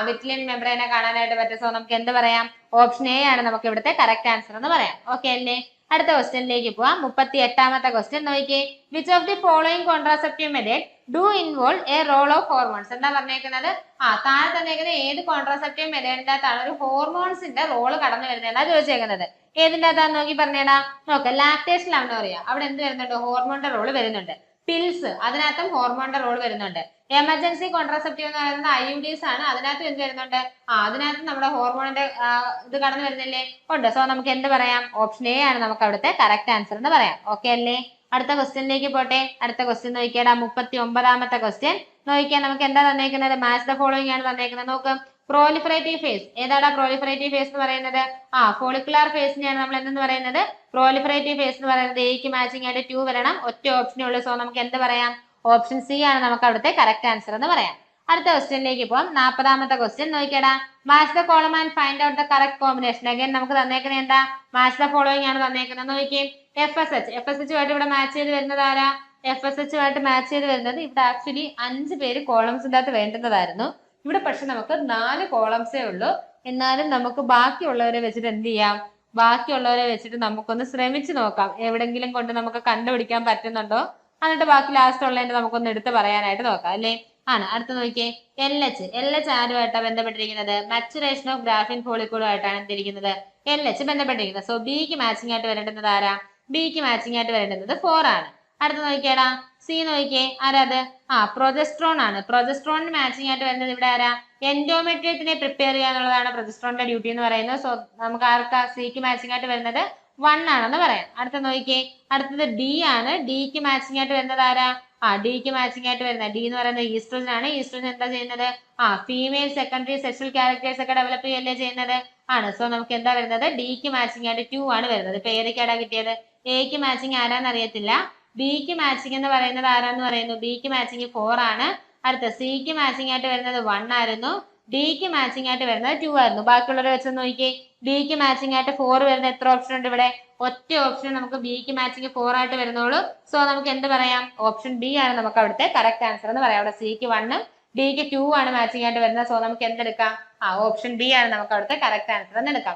വിറ്റ്ലിൻ മെംബ്രേനെ കാണാനായിട്ട് പറ്റും. സോ നമുക്ക് എന്ത് പറയാം? ഓപ്ഷൻ എ ആണ് നമുക്ക് ഇവിടുത്തെ കറക്റ്റ് ആൻസർ എന്ന് പറയാം. ഓക്കെ അല്ലേ? അടുത്ത ക്വസ്റ്റ്യനിലേക്ക് പോവാം. 38ാമത്തെ ക്വസ്റ്റ്യൻ നോക്കിയേ, which of the following contraceptive method do involve a role of hormones. എന്താ പറഞ്ഞേക്കുന്നത്? താഴെ തന്നേക്കുന്നത് ഏത് കോൺട്രാസെപ്റ്റീവ് മെത്തേഡിന്റെ അകത്താണ് ഒരു ഹോർമോൺസിന്റെ റോള് കടന്നു വരുന്നതെന്നാ ചോദിച്ചേക്കുന്നത്. ഏതിന്റെ അകത്താന്ന് നോക്കി പറഞ്ഞേടാ. നോക്ക്, ലാക്ടേഷൻ അമ്നോറിയ, അവിടെ എന്ത് വരുന്നുണ്ട്? ഹോർമോണിന്റെ റോള് വരുന്നുണ്ട്. പിൽസ്, അതിനകത്തും ഹോർമോണിന്റെ റോൾ വരുന്നുണ്ട്. എമർജൻസി കോൺട്രാസെപ്റ്റീവ് എന്ന് പറയുന്നത് IUDs ആണ്. അതിനകത്ത് എന്ത് വരുന്നുണ്ട്? അതിനകത്ത് നമ്മുടെ ഹോർമോണിന്റെ ഇത് കടന്നു വരുന്നില്ലേ? ഉണ്ട്. സോ നമുക്ക് എന്ത് പറയാം? ഓപ്ഷൻ എ ആണ് നമുക്ക് അവിടുത്തെ കറക്റ്റ് ആൻസർ എന്ന് പറയാം. ഓക്കെ അല്ലേ? അടുത്ത ക്വസ്റ്റ്യനിലേക്ക് പോട്ടെ. അടുത്ത ക്വസ്റ്റ്യൻ നോക്കിയാടാ, 39ാമത്തെ ക്വസ്റ്റ്യൻ നോക്കിയാൽ നമുക്ക് എന്താ തന്നേക്കുന്നത്? മാച്ച് ദ ഫോളോയിങ് ആണ് തന്നേക്കുന്നത്. നോക്ക്, പ്രോലിഫറേറ്റീവ് ഫേസ്. ഏതാടാ പ്രോലിഫറേറ്റീവ് ഫേസ് എന്ന് പറയുന്നത്? ഫോളിക്കുലാർ ഫേസിനെയാണ് നമ്മൾ എന്തെന്ന് പറയുന്നത്? പ്രോലിഫറേറ്റീവ് ഫേസ് എന്ന് പറയുന്നത്. എക്ക് മാച്ചിങ് ആയിട്ട് 2 വരണം. ഒറ്റ ഓപ്ഷനേ ഉള്ളൂ. സോ നമുക്ക് എന്ത് പറയാം? ഓപ്ഷൻ സി ആണ് നമുക്ക് അവിടുത്തെ കറക്റ്റ് ആൻസർ എന്ന് പറയാം. അടുത്ത ക്വസ്റ്റ്യനിലേക്ക് പോകാം. 40ാമത്തെ ക്വസ്റ്റ്യൻ നോക്കിയടാ, match the column and find out the correct combination. Again നമുക്ക് തന്നേക്കുന്നത് എന്താ? മാച്ച് ദ ഫോളോയിങ് ആണ് തന്നേക്കുന്നത്. നോക്കിയേ, FSH ആയിട്ട് ഇവിടെ മാച്ച് ചെയ്ത് വരുന്നത് ആരാ? FSH ആയിട്ട് മാച്ച് ചെയ്ത് വരുന്നത് ഇവിടെ ആക്ച്വലി 5 പേര് കോളംസിന്റെ അകത്ത് വേണ്ടുന്നതായിരുന്നു. ഇവിടെ പക്ഷെ നമുക്ക് 4 കോളംസേ ഉള്ളൂ. എന്നാലും നമുക്ക് ബാക്കിയുള്ളവരെ വെച്ചിട്ട് എന്ത് ചെയ്യാം? ബാക്കിയുള്ളവരെ വെച്ചിട്ട് നമുക്കൊന്ന് ശ്രമിച്ചു നോക്കാം. എവിടെങ്കിലും കൊണ്ട് നമുക്ക് കണ്ടുപിടിക്കാൻ പറ്റുന്നുണ്ടോ? എന്നിട്ട് ബാക്കി ലാസ്റ്റ് ഉള്ളതിന്റെ നമുക്കൊന്ന് എടുത്ത് പറയാനായിട്ട് നോക്കാം അല്ലേ? ആണ്. അടുത്ത നോക്കിയേ, LH ആരുമായിട്ടാണ് ബന്ധപ്പെട്ടിരിക്കുന്നത്? മച്ചുറേഷൻ ഓഫ് ഗ്രാഫിൻ ഫോളിക്കൂളുമായിട്ടാണ് എന്തിരിക്കുന്നത്? LH ബന്ധപ്പെട്ടിരിക്കുന്നത്. സോ ബിക്ക് മാച്ചിങ് ആയിട്ട് വരേണ്ടുന്നത് ആരാ? ബിക്ക് മാച്ചിങ് ആയിട്ട് വരേണ്ടുന്നത് 4 ആണ്. അടുത്ത നോക്കിയേടാ സി നോക്കിയേ ആരാത് പ്രൊജസ്ട്രോൺ ആണ്. പ്രൊജസ്ട്രോണിന് മാച്ചിങ് ആയിട്ട് വരുന്നത് ഇവിടെ ആരാ എൻഡോമെട്രിയത്തിനെ പ്രിപ്പയർ ചെയ്യുക എന്നുള്ളതാണ് പ്രൊജസ്ട്രോണിന്റെ ഡ്യൂട്ടി എന്ന് പറയുന്നത്. സോ നമുക്ക് ആർക്കാ സിക്ക് മാച്ചിങ് ആയിട്ട് വരുന്നത് 1 ആണെന്ന് പറയാം. അടുത്ത നോക്കിയേ അടുത്തത് ഡി ആണ്. ഡിക്ക് മാച്ചിങ് ആയിട്ട് വരുന്നത് ആരാ ഡിക്ക് മാച്ചിങ് ആയിട്ട് വരുന്നത് ഡി എന്ന് പറയുന്നത് ഈസ്ട്രോജൻ ആണ്. ഈസ്ട്രോജൻ എന്താ ചെയ്യുന്നത് ഫീമെയിൽ സെക്കൻഡറി സെക്ഷൽ ക്യാരക്ടേഴ്സ് ഒക്കെ ഡെവലപ്പ് ചെയ്യല്ലേ ചെയ്യുന്നത് ആണ്. സോ നമുക്ക് എന്താ വരുന്നത് ഡിക്ക് മാച്ചിങ് ആയിട്ട് 2 ആണ് വരുന്നത്. ഇപ്പൊ ഏതൊക്കെയാടാ കിട്ടിയത് എക്ക് മാച്ചിങ് ആരാന്ന് അറിയത്തില്ല. ബിക്ക് മാച്ചിങ് എന്ന് പറയുന്നത് ആരാന്ന് പറയുന്നു ബിക്ക് മാച്ചിങ് 4 ആണ്. അടുത്ത സിക്ക് മാച്ചിങ് ആയിട്ട് വരുന്നത് 1 ആയിരുന്നു. ഡിക്ക് മാച്ചിങ് ആയിട്ട് വരുന്നത് 2 ആയിരുന്നു. ബാക്കിയുള്ളവരെ വെച്ച് നോക്കിയേ ഡിക്ക് മാച്ചിങ് ആയിട്ട് 4 വരുന്ന എത്ര ഓപ്ഷൻ ഉണ്ട് ഇവിടെ ഒറ്റ ഓപ്ഷൻ നമുക്ക് ബിക്ക് മാച്ചിങ് 4 ആയിട്ട് വരുന്നുള്ളൂ. സോ നമുക്ക് എന്ത് പറയാം ഓപ്ഷൻ ബി ആണ് നമുക്ക് അവിടുത്തെ കറക്റ്റ് ആൻസർ എന്ന് പറയാം. അവിടെ സിക്ക് 1 ഡിക്ക് 2 ആണ് മാച്ചിങ് ആയിട്ട് വരുന്നത്. സോ നമുക്ക് എന്തെടുക്കാം ഓപ്ഷൻ ബി ആണ് നമുക്ക് അവിടുത്തെ കറക്റ്റ് ആൻസർ എന്ന് എടുക്കാം.